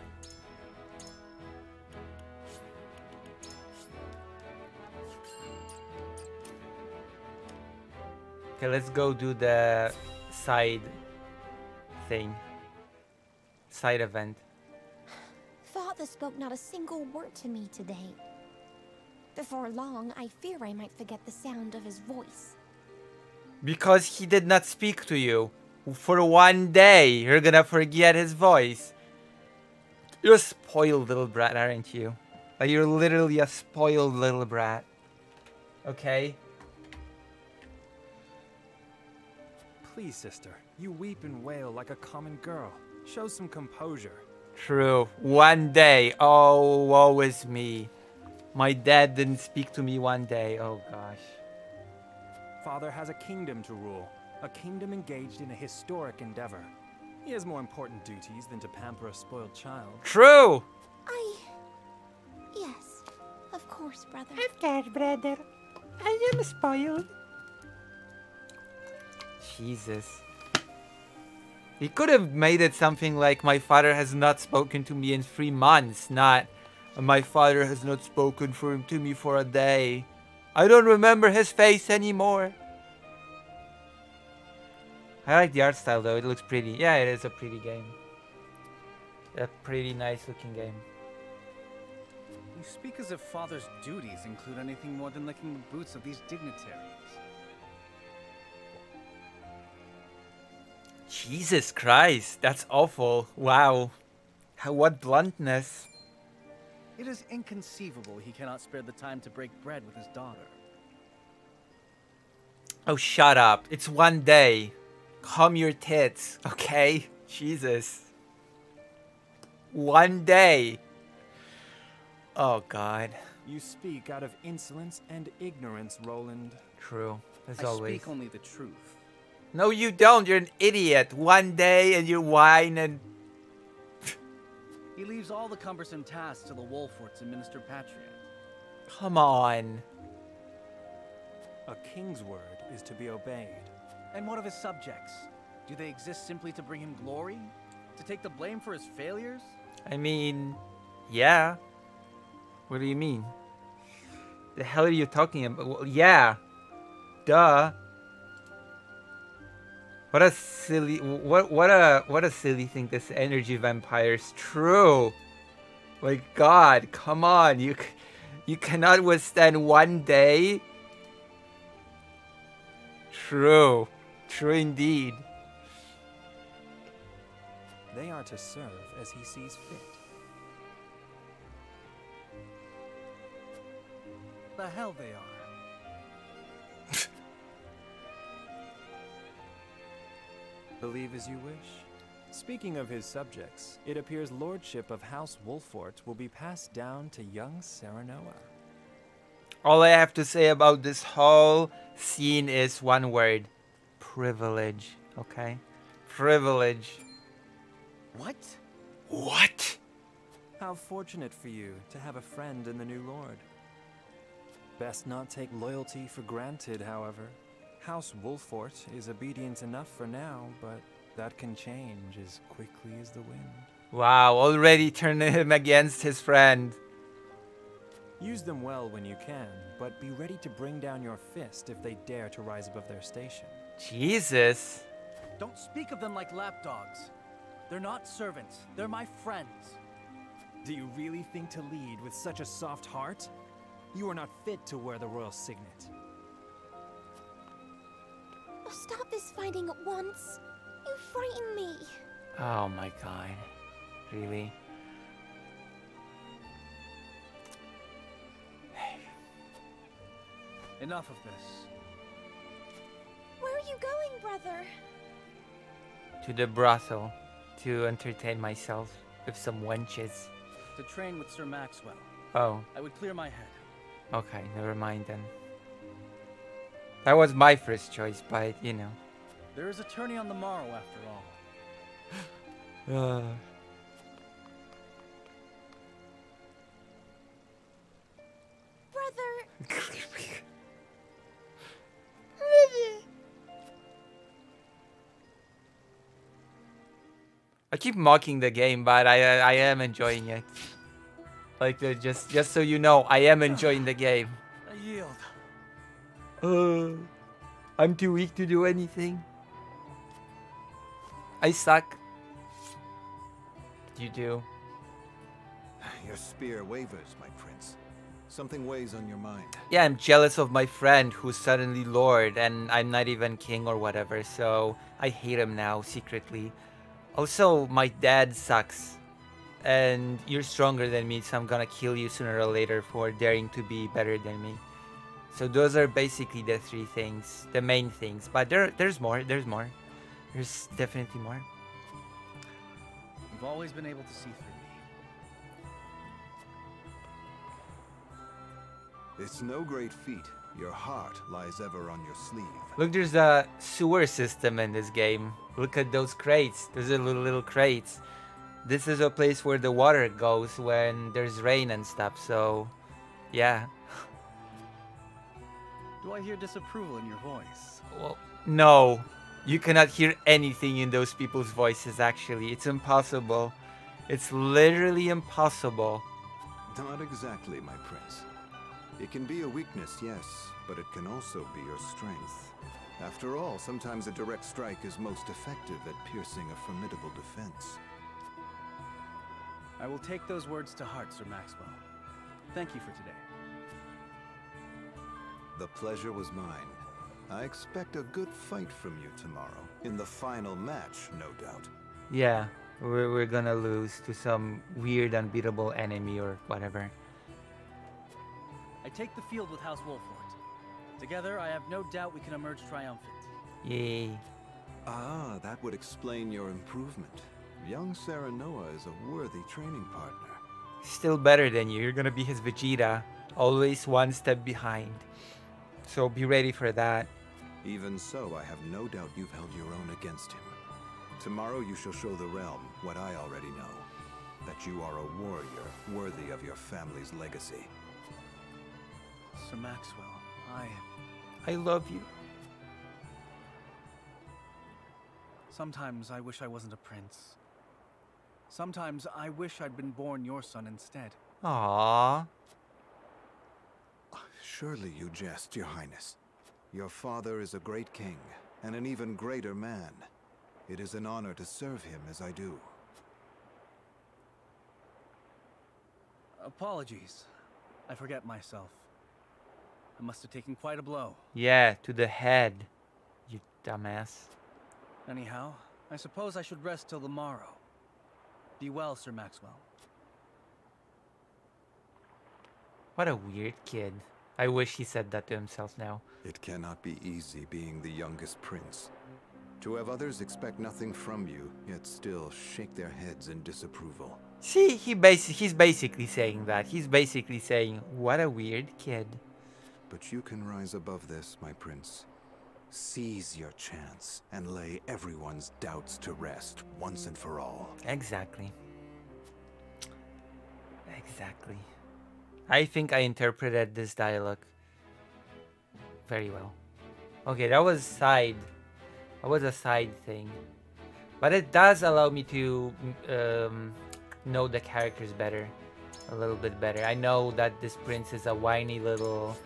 Okay, let's go do the side thing. Side event. Father spoke not a single word to me today. Before long, I fear I might forget the sound of his voice. Because he did not speak to you. For one day, you're gonna forget his voice. You're a spoiled little brat, aren't you? Like, you're literally a spoiled little brat. Okay? Please, sister. You weep and wail like a common girl. Show some composure. True. One day. Oh, woe is me. My dad didn't speak to me one day. Oh, gosh. Father has a kingdom to rule. A kingdom engaged in a historic endeavor. He has more important duties than to pamper a spoiled child. True! Yes, of course, brother. Of course, brother. I am spoiled. Jesus. He could have made it something like, my father has not spoken to me in 3 months, not, my father has not spoken to me for a day. I don't remember his face anymore. I like the art style though, it looks pretty. Yeah, it is a pretty game. A pretty nice looking game. You speak as if Father's duties include anything more than licking the boots of these dignitaries. Jesus Christ, that's awful. Wow. What bluntness. It is inconceivable he cannot spare the time to break bread with his daughter. Oh, shut up. It's one day. Calm your tits, okay? Jesus. One day. Oh, God. You speak out of insolence and ignorance, Roland. True, as I always. speak only the truth. No, you don't. You're an idiot. One day and you whine and... He leaves all the cumbersome tasks to the Wolforts and Minister Patriot. Come on. A king's word is to be obeyed. And what of his subjects? Do they exist simply to bring him glory? To take the blame for his failures? I mean, yeah. What do you mean? The hell are you talking about? Well, yeah. Duh. What a silly what a silly thing, this energy vampires. True. My God, come on. You cannot withstand one day. True. True indeed. They are to serve as he sees fit. The hell they are. Believe as you wish. Speaking of his subjects, it appears lordship of House Wolfort will be passed down to young Serenoa. All I have to say about this whole scene is one word. Privilege. Okay? Privilege. What? What? How fortunate for you to have a friend in the new lord. Best not take loyalty for granted, however. House Wolfort is obedient enough for now, but that can change as quickly as the wind. Wow, already turning him against his friend. Use them well when you can, but be ready to bring down your fist if they dare to rise above their station. Jesus. Don't speak of them like lapdogs. They're not servants. They're my friends. Do you really think to lead with such a soft heart? You are not fit to wear the royal signet. Oh, stop this fighting at once. You frighten me. Oh my God. Really? Enough of this. Where are you going, brother? To the brothel. To entertain myself with some wenches. To train with Sir Maxwell. Oh. I would clear my head. Okay, never mind then. That was my first choice, but you know. There is a tourney on the morrow, after all. Brother! I keep mocking the game, but I am enjoying it. Like, just so you know, I am enjoying the game. I yield. I'm too weak to do anything. I suck. You do. Your spear wavers, my prince. Something weighs on your mind. Yeah, I'm jealous of my friend who's suddenly Lord, and I'm not even king or whatever, so I hate him now, secretly. Also, my dad sucks. And you're stronger than me, so I'm gonna kill you sooner or later for daring to be better than me. So those are basically the three things, the main things. But there's more, there's more. There's definitely more. You've always been able to see through me. It's no great feat. Your heart lies ever on your sleeve. Look, there's a sewer system in this game. Look at those crates. Those are little crates. This is a place where the water goes when there's rain and stuff, so yeah. Do I hear disapproval in your voice? Well, no. You cannot hear anything in those people's voices, actually. It's impossible. It's literally impossible. Not exactly, my prince. It can be a weakness, yes, but it can also be your strength. After all, sometimes a direct strike is most effective at piercing a formidable defense. I will take those words to heart, Sir Maxwell. Thank you for today. The pleasure was mine. I expect a good fight from you tomorrow. In the final match, no doubt. Yeah, we're gonna lose to some weird unbeatable enemy or whatever. I take the field with House Wolfort. Together, I have no doubt we can emerge triumphant. Yay. Ah, that would explain your improvement. Young Serenoa is a worthy training partner. Still better than you. You're gonna be his Vegeta. Always one step behind. So be ready for that. Even so, I have no doubt you've held your own against him. Tomorrow you shall show the realm what I already know. That you are a warrior worthy of your family's legacy. Sir Maxwell, I love you. Sometimes I wish I wasn't a prince. Sometimes I wish I'd been born your son instead. Aww. Surely you jest, Your Highness. Your father is a great king, and an even greater man. It is an honor to serve him as I do. Apologies. I forget myself. I must have taken quite a blow. Yeah, to the head. You dumbass. Anyhow, I suppose I should rest till the morrow. Be well, Sir Maxwell. What a weird kid. I wish he said that to himself now. It cannot be easy being the youngest prince. To have others expect nothing from you, yet still shake their heads in disapproval. See, he's basically saying that. He's basically saying, what a weird kid. But you can rise above this, my prince. Seize your chance and lay everyone's doubts to rest once and for all. Exactly. Exactly. I think I interpreted this dialogue very well. Okay, that was a side thing. But it does allow me to know the characters better. A little bit better. I know that this prince is a whiny little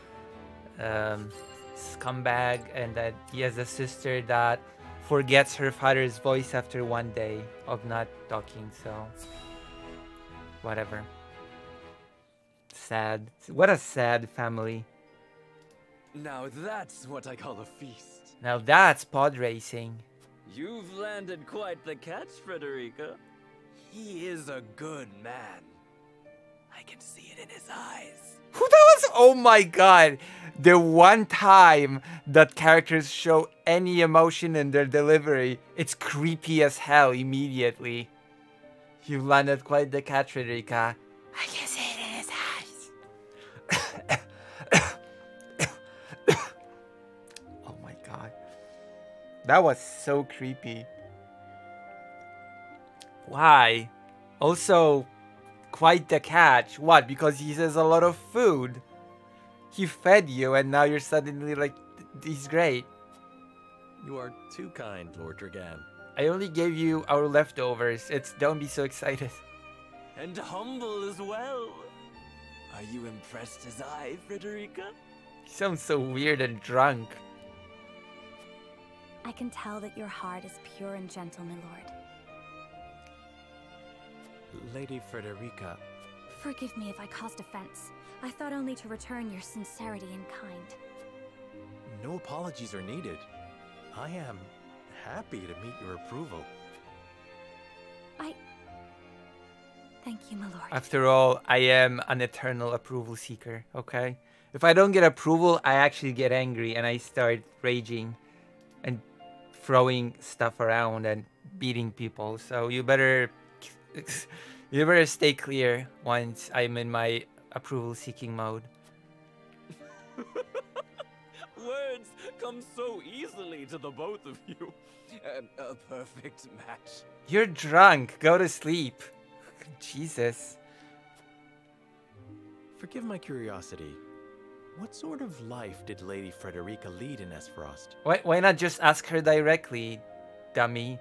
scumbag, and that he has a sister that forgets her father's voice after one day of not talking, so whatever. Sad. What a sad family. Now that's what I call a feast. Now that's pod racing. You've landed quite the catch, Frederica. He is a good man. I can see it in his eyes. That was, oh my god, the one time that characters show any emotion in their delivery, it's creepy as hell immediately. You landed quite the catch, Frederica. I can see it in his eyes. Oh my god. That was so creepy. Why? Also, quite the catch. What? Because he has a lot of food. He fed you and now you're suddenly like, he's great. You are too kind, Lord Dragan. I only gave you our leftovers. Don't be so excited. And humble as well. Are you impressed as I, Frederica? You sound so weird and drunk. I can tell that your heart is pure and gentle, my lord. Lady Frederica. Forgive me if I caused offense. I thought only to return your sincerity and kind. No apologies are needed. I am happy to meet your approval. Thank you, my lord. After all, I am an eternal approval seeker, okay? If I don't get approval, I actually get angry and I start raging and throwing stuff around and beating people. So you better stay clear once I'm in my approval seeking mode. Words come so easily to the both of you. A perfect match. You're drunk. Go to sleep. Jesus. Forgive my curiosity. What sort of life did Lady Frederica lead in Esfrost? Why not just ask her directly, dummy?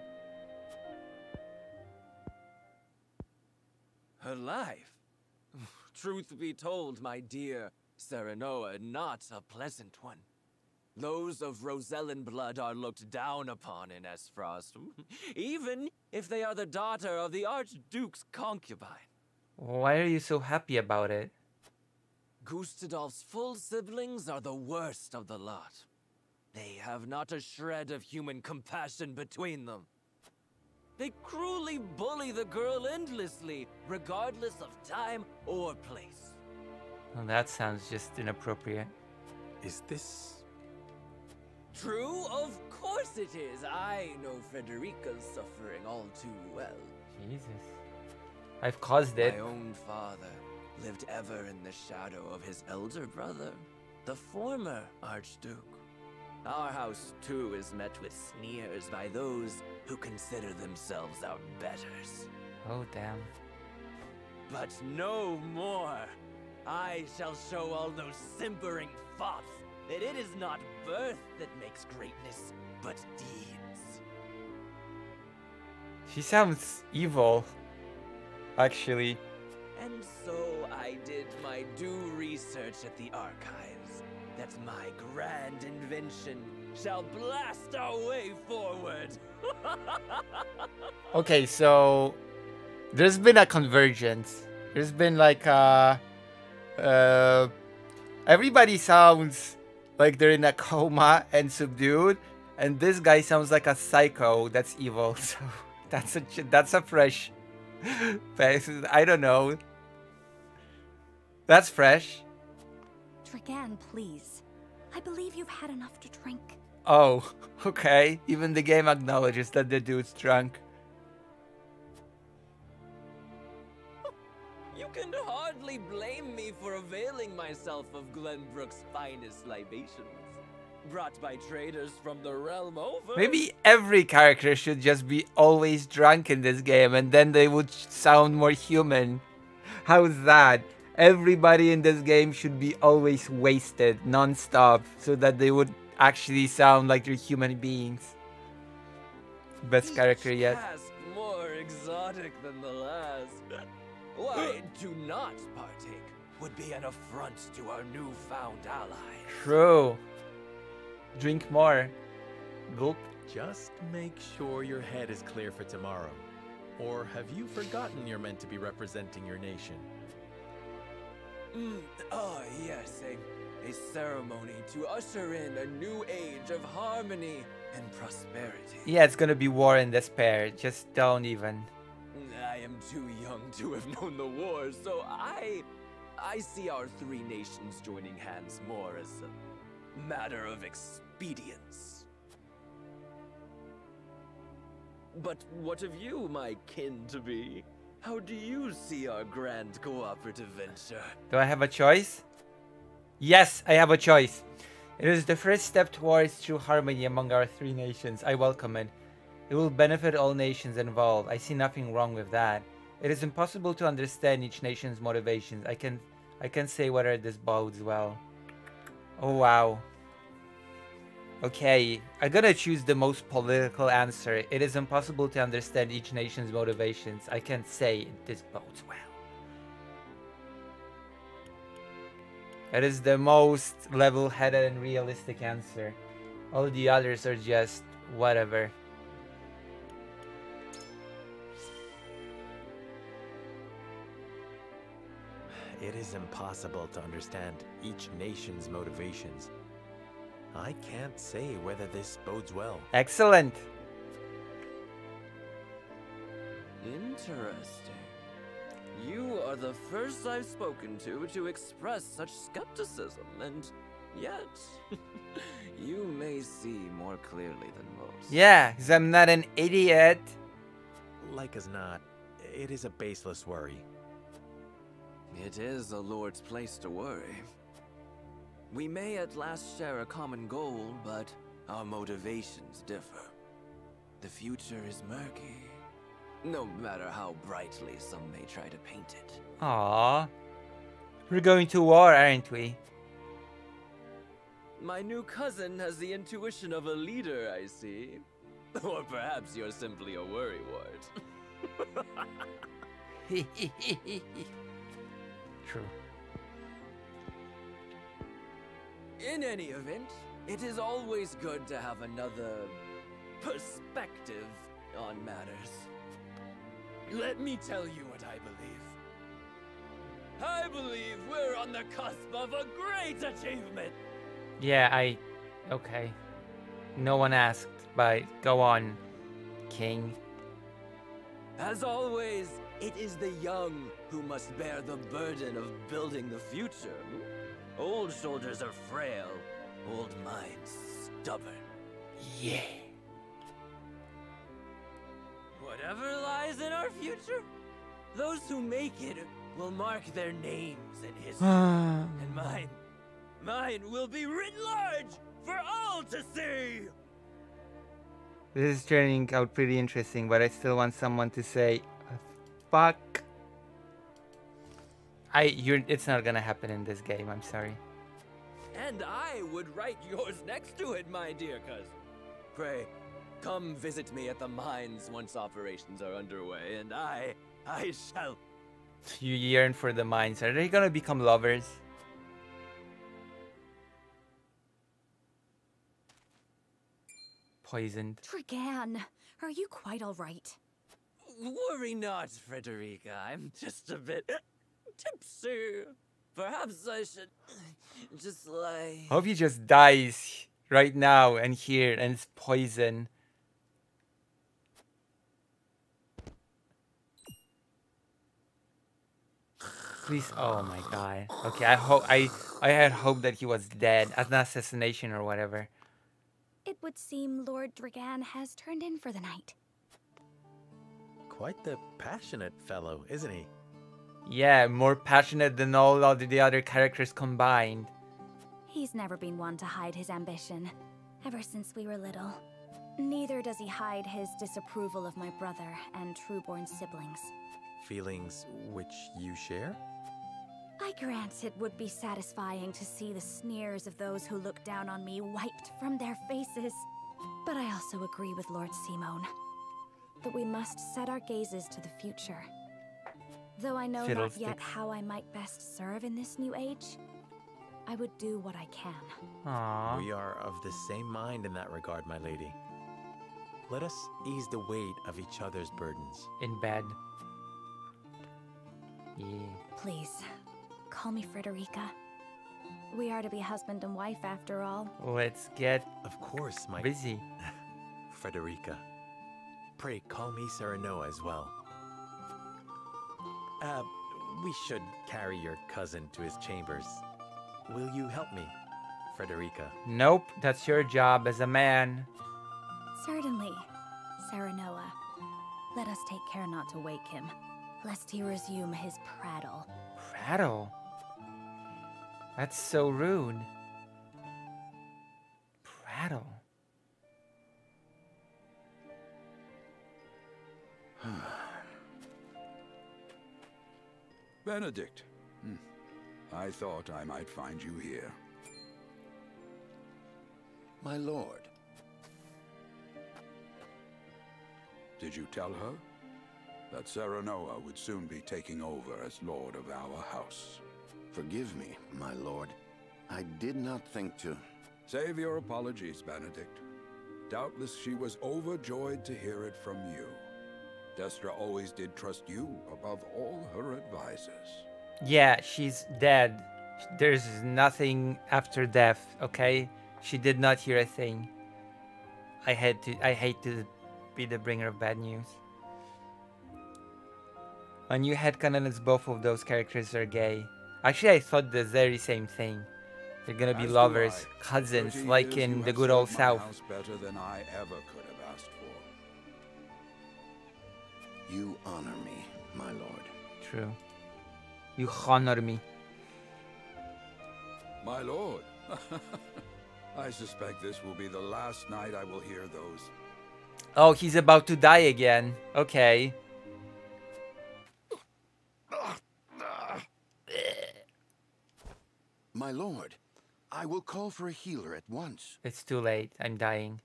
Her life? Truth be told, my dear Serenoa, not a pleasant one. Those of Rosellan blood are looked down upon in Esfrost, even if they are the daughter of the Archduke's concubine. Why are you so happy about it? Gustadolf's full siblings are the worst of the lot. They have not a shred of human compassion between them. They cruelly bully the girl endlessly, regardless of time or place. Well, that sounds just inappropriate. Is this... True? Of course it is. I know Frederica's suffering all too well. Jesus. I've caused it. My own father lived ever in the shadow of his elder brother, the former Archduke. Our house, too, is met with sneers by those who consider themselves our betters. Oh, damn. But no more. I shall show all those simpering fops that it is not birth that makes greatness, but deeds. She sounds evil, actually. And so I did my due research at the archives, that my grand invention shall blast our way forward. Okay, so there's been a convergence. There's been like everybody sounds like they're in a coma and subdued, and this guy sounds like a psycho that's evil. So that's a fresh. I don't know. That's fresh. Dragan, please. I believe you've had enough to drink. Oh, okay. Even the game acknowledges that the dude's drunk. You can hardly blame me for availing myself of Glenbrook's finest libations, brought by traders from the realm over. Maybe every character should just be always drunk in this game, and then they would sound more human. How's that? Everybody in this game should be always wasted, non-stop, so that they would actually sound like they're human beings. Best character yet. Task more exotic than the last. Why, do not partake would be an affront to our newfound allies. True. Drink more. Gulp. Just make sure your head is clear for tomorrow. Or have you forgotten you're meant to be representing your nation? Oh, yes, a ceremony to usher in a new age of harmony and prosperity. Yeah, it's gonna be war and despair. Just don't even. I am too young to have known the war, so I see our three nations joining hands more as a matter of expedience. But what of you, my kin-to-be? How do you see our grand cooperative venture? Do I have a choice? Yes, I have a choice. It is the first step towards true harmony among our three nations. I welcome it. It will benefit all nations involved. I see nothing wrong with that. It is impossible to understand each nation's motivations. I can say whether this bodes well. Oh wow. Okay, I'm gonna choose the most political answer. It is impossible to understand each nation's motivations. I can say this bodes well. That is the most level-headed and realistic answer. All the others are just whatever. It is impossible to understand each nation's motivations. I can't say whether this bodes well. Excellent. Interesting. You are the first I've spoken to express such skepticism, and yet you may see more clearly than most. Yeah, because I'm not an idiot. Like as not, it is a baseless worry. It is a lord's place to worry. We may at last share a common goal, but our motivations differ. The future is murky, no matter how brightly some may try to paint it. Aww. We're going to war, aren't we? My new cousin has the intuition of a leader, I see. Or perhaps you're simply a worrywart. True. In any event, it is always good to have another perspective on matters. Let me tell you what I believe. I believe we're on the cusp of a great achievement. Yeah, okay. No one asked, but go on, King. As always, it is the young who must bear the burden of building the future. Old shoulders are frail, old minds stubborn. Yeah. Whatever lies in our future, those who make it will mark their names in history. And mine will be written large for all to see. This is turning out pretty interesting, but I still want someone to say, fuck. It's not gonna happen in this game, I'm sorry. And I would write yours next to it, my dear cousin. Pray, come visit me at the mines once operations are underway, and I shall... You yearn for the mines. Are they gonna become lovers? Poisoned. Trigan, are you quite alright? Worry not, Frederica. I'm just a bit tipsy. Perhaps I should just lie. I hope he just dies right now and here and it's poison. Please, oh my god. Okay, I had hoped that he was dead as an assassination or whatever. It would seem Lord Dragan has turned in for the night. Quite the passionate fellow, isn't he? Yeah, more passionate than all of the other characters combined. He's never been one to hide his ambition, ever since we were little. Neither does he hide his disapproval of my brother and Trueborn's siblings. Feelings which you share? I grant it would be satisfying to see the sneers of those who look down on me wiped from their faces. But I also agree with Lord Simone that we must set our gazes to the future. Though I know not yet how I might best serve in this new age, I would do what I can. Aww. We are of the same mind in that regard, my lady. Let us ease the weight of each other's burdens. In bed. Yeah. Please, call me Frederica. We are to be husband and wife after all. Let's get of course, my busy. Frederica. Pray call me Serenoa as well. We should carry your cousin to his chambers. Will you help me, Frederica? Nope, that's your job as a man. Certainly, Serenoa. Let us take care not to wake him, lest he resume his prattle. Prattle? That's so rude. battle. Benedict. I thought I might find you here. My lord. Did you tell her that Serenoa would soon be taking over as lord of our house? Forgive me, my lord. I did not think to... Save your apologies, Benedict. Doubtless she was overjoyed to hear it from you. Destra always did trust you above all her advisors. Yeah, she's dead. There's nothing after death, okay? She did not hear a thing. I hate to be the bringer of bad news. My new headcanon is both of those characters are gay. Actually, I thought the very same thing. They're gonna be lovers, cousins, like in the good old South. Better than I ever could have asked for. You honor me, my lord. True. You honor me. My lord. I suspect this will be the last night I will hear those. Oh, he's about to die again. Okay. My lord, I will call for a healer at once. It's too late. I'm dying.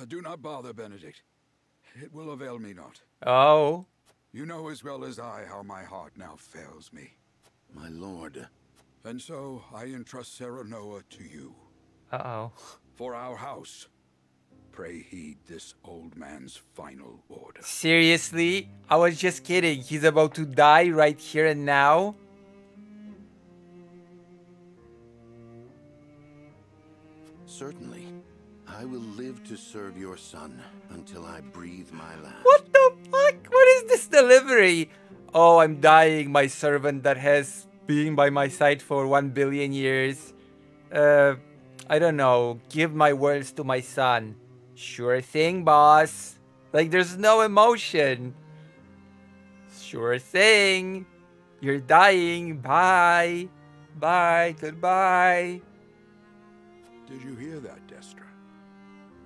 Do not bother, Benedict. It will avail me not. Oh. You know as well as I how my heart now fails me. My lord. And so I entrust Serenoa to you. Uh-oh. For our house. Pray heed this old man's final order. Seriously? I was just kidding. He's about to die right here and now? Certainly. I will live to serve your son until I breathe my last. What the fuck? What is this delivery? Oh, I'm dying, my servant that has been by my side for 1 billion years. I don't know. Give my words to my son. Sure thing, boss. Like, there's no emotion. Sure thing. You're dying. Bye. Bye. Goodbye. Did you hear that, Destra?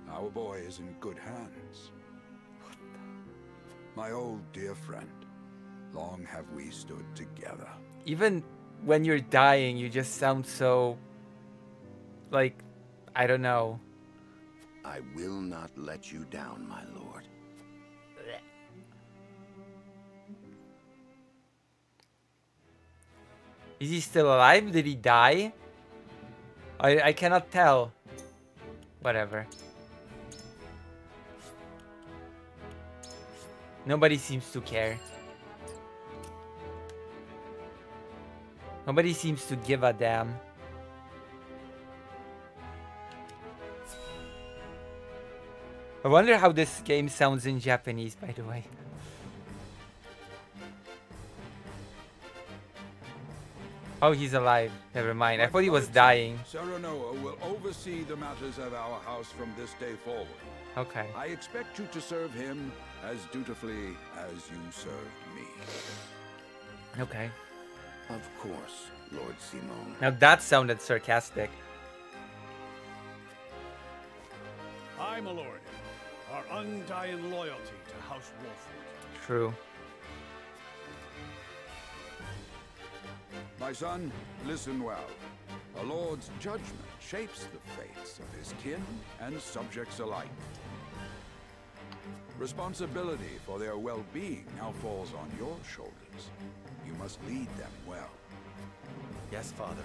Our boy is in good hands. My old dear friend, long have we stood together. Even when you're dying, you just sound so... like, I don't know. I will not let you down, my lord. Is he still alive? Did he die? I cannot tell. Whatever. Nobody seems to care. Nobody seems to give a damn. I wonder how this game sounds in Japanese, by the way. Oh, he's alive. Never mind. I thought he was dying. Serenoa will oversee the matters of our house from this day forward. Okay. I expect you to serve him as dutifully as you served me. Okay. Of course, Lord Simon. Now that sounded sarcastic. I, my lord, our undying loyalty to House Wolfwood. True. My son, listen well. A lord's judgment shapes the fates of his kin and subjects alike. Responsibility for their well-being now falls on your shoulders. You must lead them well. Yes, Father.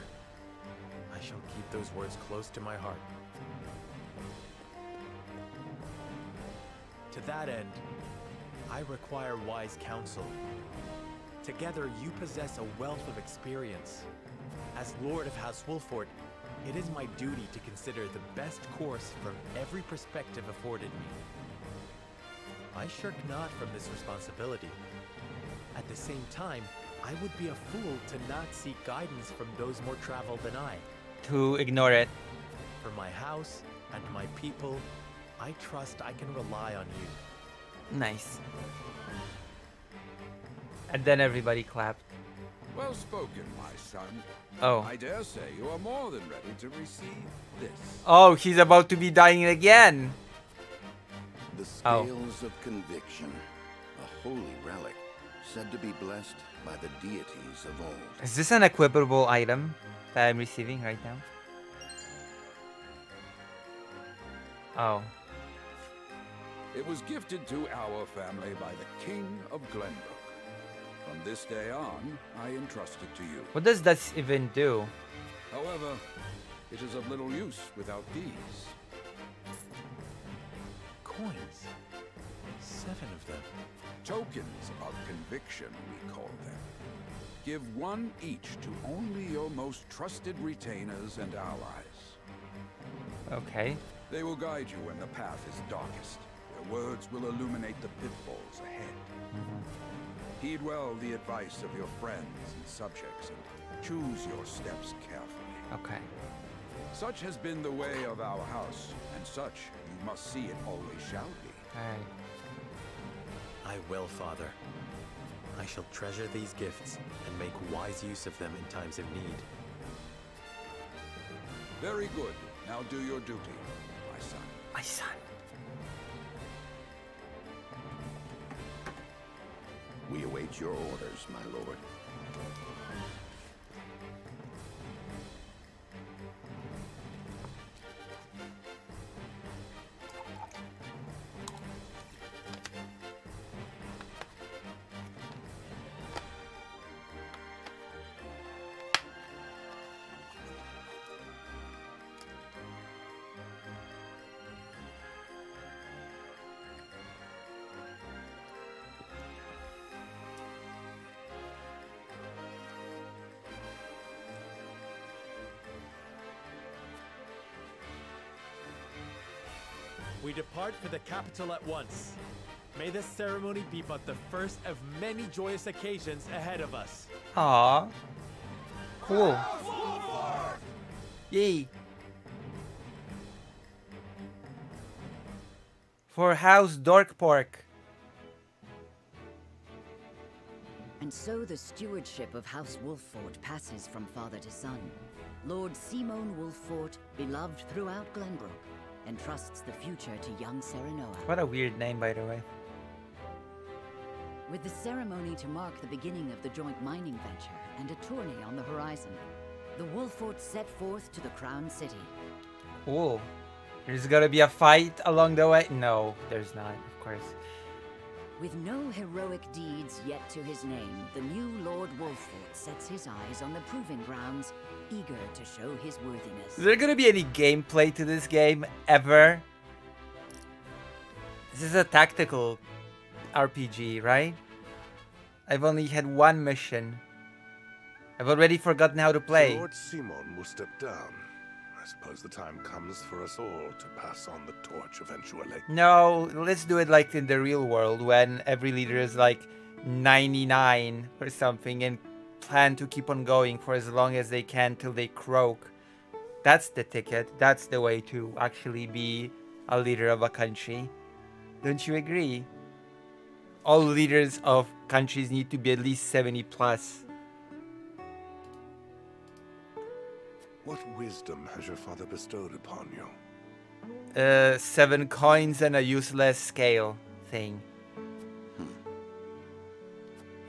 I shall keep those words close to my heart. To that end, I require wise counsel. Together, you possess a wealth of experience. As Lord of House Wolffort, it is my duty to consider the best course from every perspective afforded me. I shirk not from this responsibility. At the same time, I would be a fool to not seek guidance from those more traveled than I. To ignore it. For my house and my people, I trust I can rely on you. Nice. And then everybody clapped. Well spoken, my son. Oh. I dare say you are more than ready to receive this. Oh, he's about to be dying again. The Scales of Conviction, a holy relic, said to be blessed by the deities of old. Is this an equipable item that I'm receiving right now? Oh. It was gifted to our family by the King of Glenbrook. From this day on, I entrust it to you. What does that even do? However, it is of little use without these. Coins. 7 of them. Tokens of conviction, we call them. Give one each to only your most trusted retainers and allies. Okay. They will guide you when the path is darkest. Their words will illuminate the pitfalls ahead. Heed well the advice of your friends and subjects, and choose your steps carefully. Okay. Such has been the way of our house, and such you must see it always shall be. Alright. I will, Father. I shall treasure these gifts and make wise use of them in times of need. Very good. Now do your duty, my son. My son. We await your orders, my lord. We depart for the capital at once. May this ceremony be but the first of many joyous occasions ahead of us. Aww. Cool. Yay. For House Dorkpork. And so the stewardship of House Wolffort passes from father to son. Lord Simon Wolffort, beloved throughout Glenbrook, entrusts the future to young Serenoa. What a weird name, by the way. With the ceremony to mark the beginning of the joint mining venture and a tourney on the horizon, the Wolffort set forth to the Crown City. Cool. There's gonna be a fight along the way? No, there's not, of course. With no heroic deeds yet to his name, the new Lord Wolffort sets his eyes on the proving grounds, eager to show his worthiness. Is there gonna be any gameplay to this game, ever? This is a tactical RPG, right? I've only had one mission. I've already forgotten how to play. So Lord Simon will step down. I suppose the time comes for us all to pass on the torch eventually. No, let's do it like in the real world when every leader is like 99 or something and plan to keep on going for as long as they can till they croak. That's the ticket. That's the way to actually be a leader of a country. Don't you agree? All leaders of countries need to be at least 70 plus. What wisdom has your father bestowed upon you? 7 coins and a useless scale thing.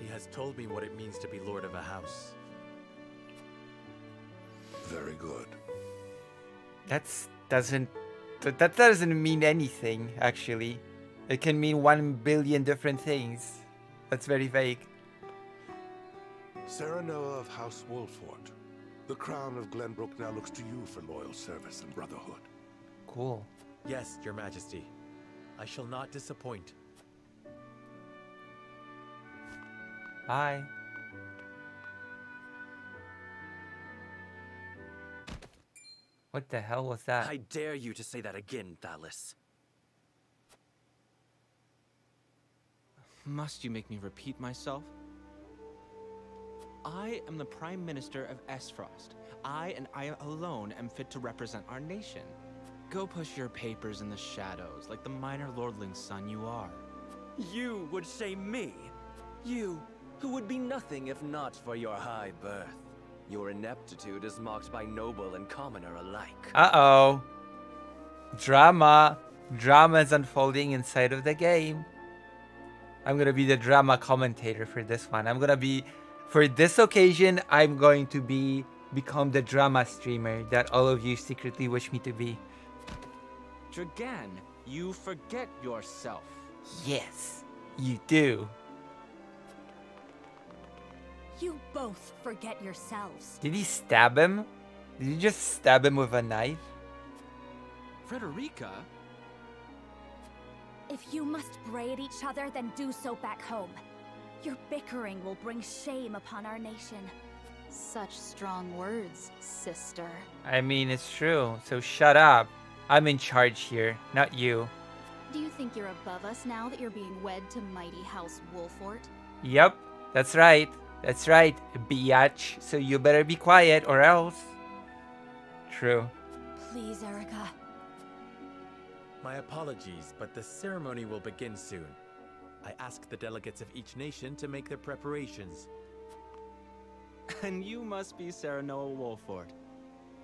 He has told me what it means to be lord of a house. Very good. That doesn't mean anything, actually. It can mean 1 billion different things. That's very vague. Serenoa of House Wolffort. The crown of Glenbrook now looks to you for loyal service and brotherhood. Cool. Yes, your majesty. I shall not disappoint. Bye. What the hell was that? I dare you to say that again, Thalis. Must you make me repeat myself? I am the Prime Minister of Esfrost. I and I alone am fit to represent our nation. Go push your papers in the shadows like the minor lordling's son you are. You would shame me. You, who would be nothing if not for your high birth. Your ineptitude is mocked by noble and commoner alike. Uh-oh. Drama. Drama is unfolding inside of the game. I'm gonna be the drama commentator for this one. For this occasion, I'm going to become the drama streamer that all of you secretly wish me to be. Dragan, you forget yourself. Yes, you do. You both forget yourselves. Did he stab him? Did he just stab him with a knife? Frederica? If you must bray at each other, then do so back home. Your bickering will bring shame upon our nation. Such strong words, sister. I mean, it's true, so shut up. I'm in charge here, not you. Do you think you're above us now that you're being wed to mighty House Wolfort? Yep, that's right. That's right, biatch. So you better be quiet or else. True. Please, Erica. My apologies, but the ceremony will begin soon. I ask the delegates of each nation to make their preparations. And you must be Serenoa Wolfort.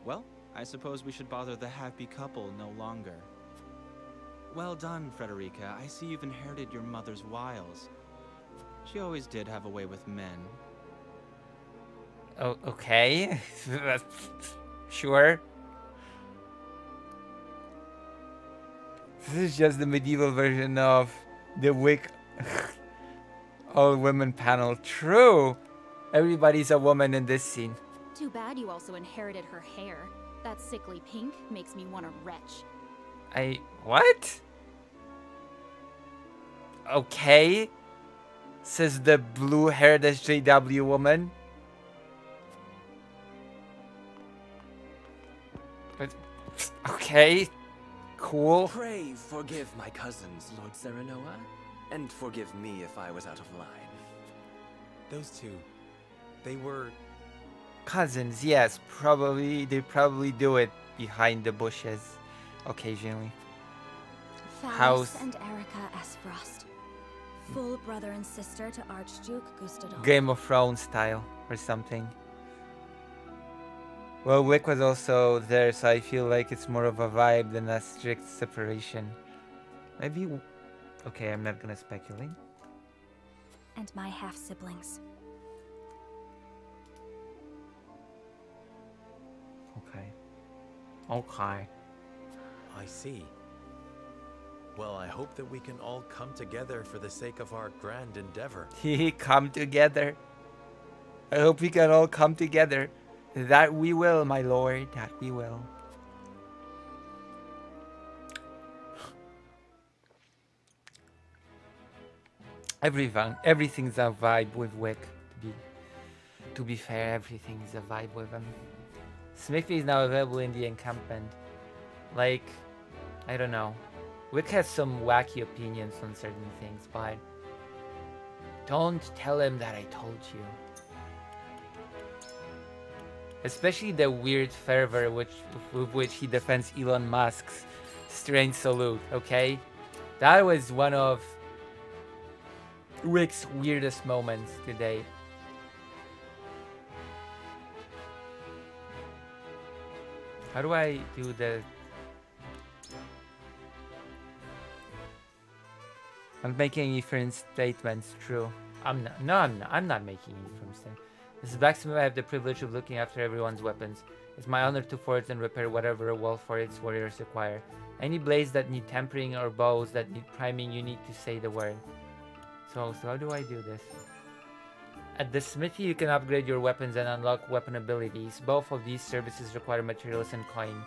Well, I suppose we should bother the happy couple no longer. Well done, Frederica. I see you've inherited your mother's wiles. She always did have a way with men. Oh, okay. Sure. This is just the medieval version of the Wick all-women panel. True. Everybody's a woman in this scene. Too bad you also inherited her hair. That sickly pink makes me want to retch. What? Okay. Says the blue-haired SJW woman. But, okay. Cool. Pray forgive my cousins, Lord Serenoa, and forgive me if I was out of line. Those two, they were... Cousins, yes. They probably do it behind the bushes occasionally. Faust and Erica Esfrost. Full brother and sister to Archduke Gustadolf. Game of Thrones style or something. Well, Wick was also there, so I feel like it's more of a vibe than a strict separation. Maybe... Okay, I'm not gonna speculate. And my half-siblings. Okay. Okay. I see. Well, I hope that we can all come together for the sake of our grand endeavor. Come together. I hope we can all come together. That we will, my lord. That we will. Everything's a vibe with Wick. To be fair, everything's a vibe with him. Smithy is now available in the encampment. Like, I don't know. Wick has some wacky opinions on certain things, but don't tell him that I told you. Especially the weird fervor with which he defends Elon Musk's strange salute, okay? That was one of Wick's weirdest moments today. How do I do the... I'm making any firm statements, true. I'm not making any firm statements. As a blacksmith, I have the privilege of looking after everyone's weapons. It's my honor to forge and repair whatever Wolfort's warriors require. Any blades that need tempering or bows that need priming, you need to say the word. So how do I do this? At the smithy, you can upgrade your weapons and unlock weapon abilities. Both of these services require materials and coin.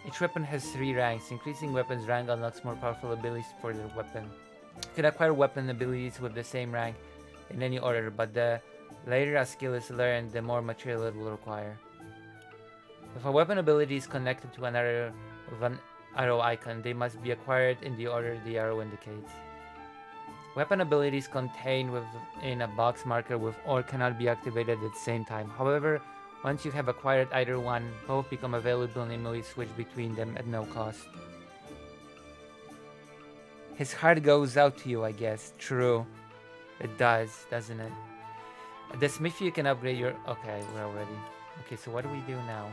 Each weapon has 3 ranks. Increasing weapon's rank unlocks more powerful abilities for their weapon. You can acquire weapon abilities with the same rank in any order, but the later a skill is learned, the more material it will require. If a weapon ability is connected to an arrow with an arrow icon, they must be acquired in the order the arrow indicates. Weapon abilities contained within a box marker with or cannot be activated at the same time. However, once you have acquired either one, both become available and immediately switch between them at no cost. His heart goes out to you, I guess. True. It does, doesn't it? The smith you can upgrade your... Okay, we're already... Okay, so what do we do now?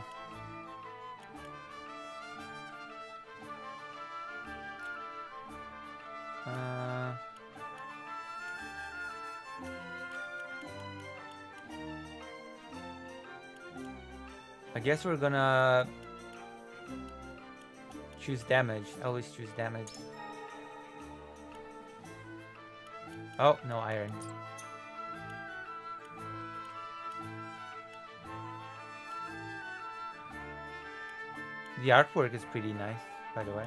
I guess we're gonna choose damage. Always choose damage. Oh, no iron. The artwork is pretty nice, by the way.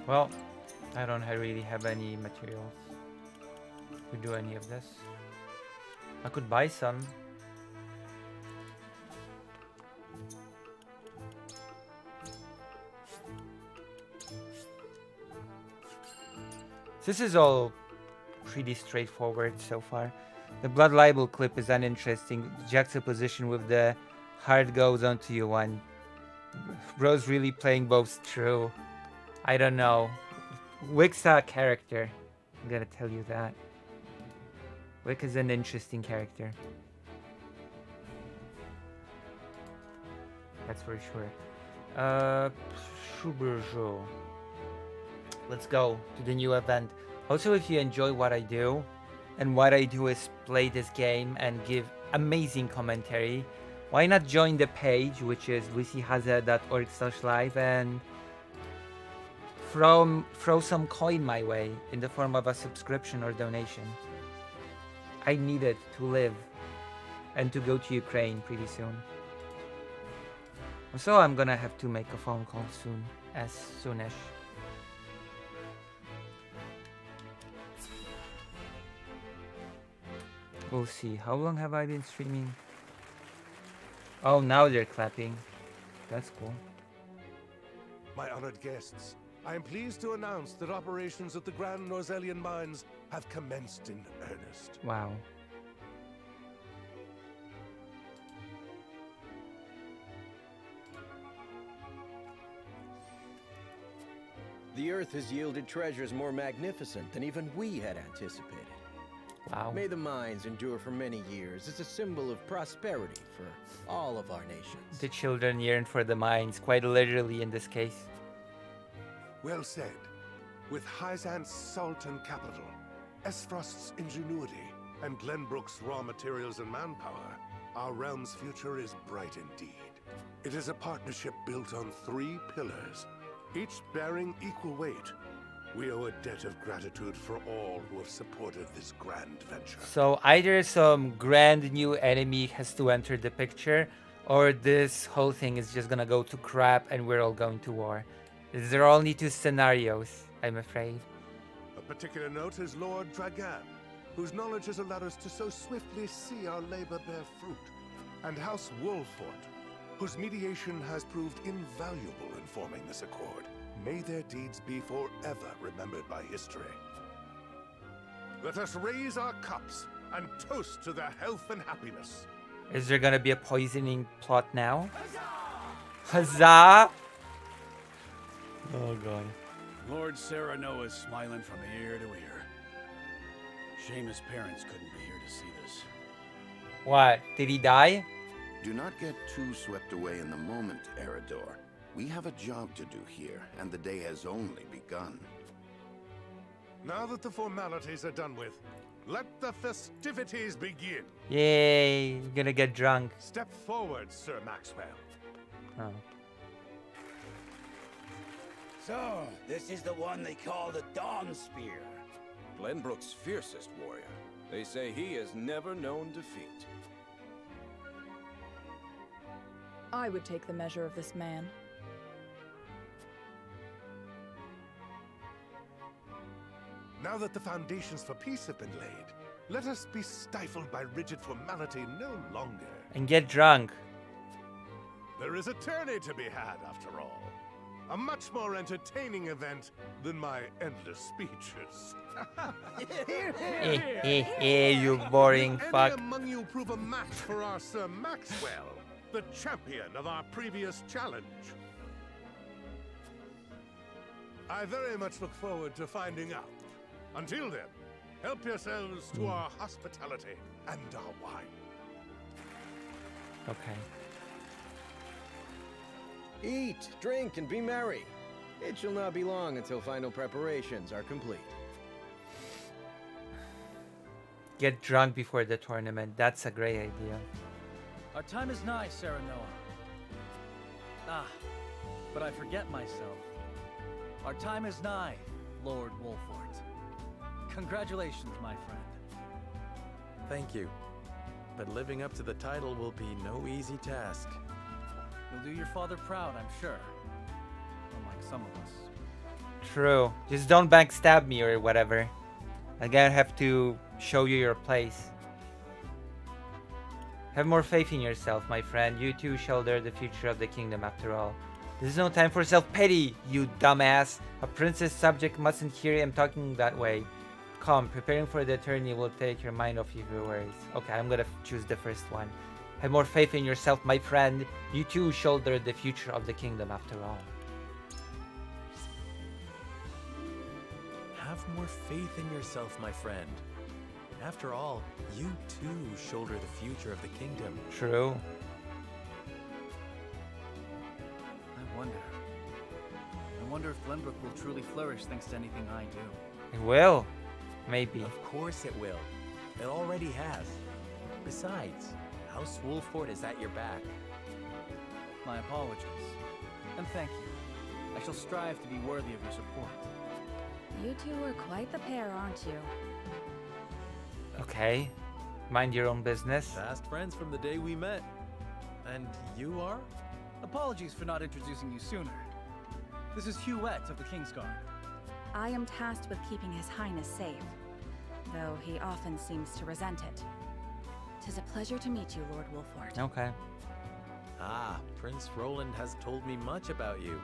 Well, I don't really have any materials to do any of this. I could buy some. This is all pretty straightforward so far. The blood libel clip is uninteresting. Juxtaposition with the heart goes onto you one. Bro's really playing both true. I don't know. Wick's a character. I'm gonna tell you that. Wick is an interesting character. That's for sure. Shuburjo. Let's go to the new event. Also, if you enjoy what I do, and what I do is play this game and give amazing commentary, why not join the page, which is lucyhaza.org/live, and throw some coin my way in the form of a subscription or donation. I need it to live and to go to Ukraine pretty soon. So I'm gonna have to make a phone call soon, as soonish. We'll see. How long have I been streaming? Oh, now they're clapping. That's cool. My honored guests, I am pleased to announce that operations at the Grand Norzelian Mines have commenced in earnest. Wow. The Earth has yielded treasures more magnificent than even we had anticipated. Wow. May the mines endure for many years as a symbol of prosperity for all of our nations. The children yearn for the mines, quite literally in this case. Well said. With Hyzant's Sultan capital, Esfrost's ingenuity, and Glenbrook's raw materials and manpower, our realm's future is bright indeed. It is a partnership built on 3 pillars, each bearing equal weight. We owe a debt of gratitude for all who have supported this grand venture. So either some grand new enemy has to enter the picture, or this whole thing is just gonna go to crap and we're all going to war. There are only 2 scenarios, I'm afraid. A particular note is Lord Dragan, whose knowledge has allowed us to so swiftly see our labor bear fruit, and House Wolfort, whose mediation has proved invaluable in forming this accord. May their deeds be forever remembered by history. Let us raise our cups and toast to their health and happiness. Is there gonna be a poisoning plot now? Huzzah! Oh god. Lord Serenoa is smiling from ear to ear. Shame his parents couldn't be here to see this. What? Did he die? Do not get too swept away in the moment, Eredor. We have a job to do here, and the day has only begun. Now that the formalities are done with, let the festivities begin. Yay, I'm gonna get drunk. Step forward, Sir Maxwell. Oh. So, this is the one they call the Dawn Spear. Glenbrook's fiercest warrior. They say he has never known defeat. I would take the measure of this man. Now that the foundations for peace have been laid, let us be stifled by rigid formality no longer. And get drunk. There is a tourney to be had, after all. A much more entertaining event than my endless speeches. You boring fuck. Any among you prove a match for our Sir Maxwell, the champion of our previous challenge? I very much look forward to finding out. Until then, help yourselves to our hospitality and our wine. Okay. Eat, drink, and be merry. It shall not be long until final preparations are complete. Get drunk before the tournament. That's a great idea. Our time is nigh, Serenoa. Ah, but I forget myself. Our time is nigh, Lord Wolfort. Congratulations, my friend. Thank you. But living up to the title will be no easy task. You'll do your father proud, I'm sure. Unlike some of us. True. Just don't backstab me or whatever. Again, I have to show you your place. Have more faith in yourself, my friend. You too shall dare the future of the kingdom after all. This is no time for self-pity, you dumbass. A prince's subject mustn't hear him talking that way. Come, preparing for the tourney will take your mind off your worries. Okay, I'm gonna choose the first one. Have more faith in yourself, my friend. You too shoulder the future of the kingdom after all. Have more faith in yourself, my friend. After all, you too shoulder the future of the kingdom. True. I wonder if Glenbrook will truly flourish thanks to anything I do. It will. Maybe. Of course it will. It already has. Besides, House Wolfort is at your back. My apologies. And thank you. I shall strive to be worthy of your support. You two are quite the pair, aren't you? Okay. Mind your own business. Fast friends from the day we met. And you are? Apologies for not introducing you sooner. This is Huette of the Kingsguard. I am tasked with keeping His Highness safe, though he often seems to resent it. 'Tis a pleasure to meet you, Lord Wolfort. Okay. Ah, Prince Roland has told me much about you.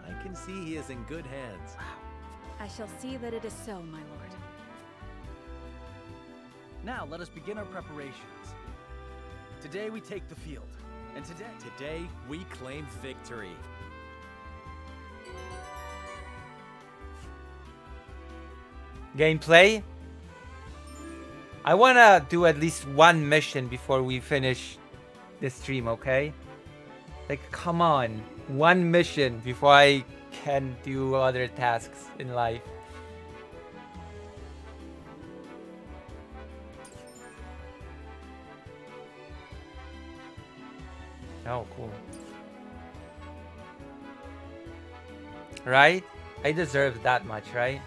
I can see he is in good hands. I shall see that it is so, my lord. Now let us begin our preparations. Today we take the field, and today we claim victory. Gameplay. I wanna do at least one mission before we finish the stream, okay? Like, come on. One mission before I can do other tasks in life. Oh, cool. Right? I deserve that much, right?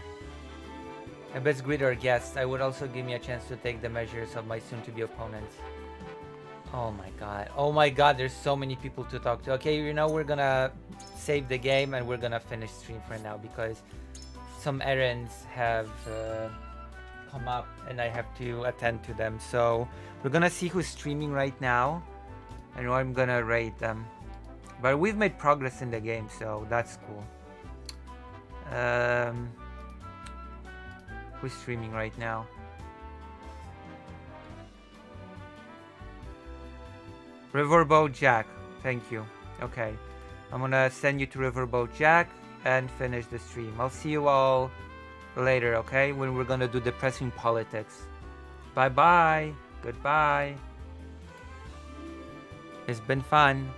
I best greet our guests. I would also give me a chance to take the measures of my soon-to-be opponents. Oh my god. Oh my god, there's so many people to talk to. Okay, you know, we're gonna save the game and we're gonna finish stream for now because some errands have come up and I have to attend to them. So we're gonna see who's streaming right now. I know I'm gonna rate them. But we've made progress in the game, so that's cool. Who's streaming right now? Riverboat Jack, thank you. Okay, I'm gonna send you to Riverboat Jack and finish the stream. I'll see you all later, okay? When we're gonna do depressing politics. Bye bye. Goodbye. It's been fun.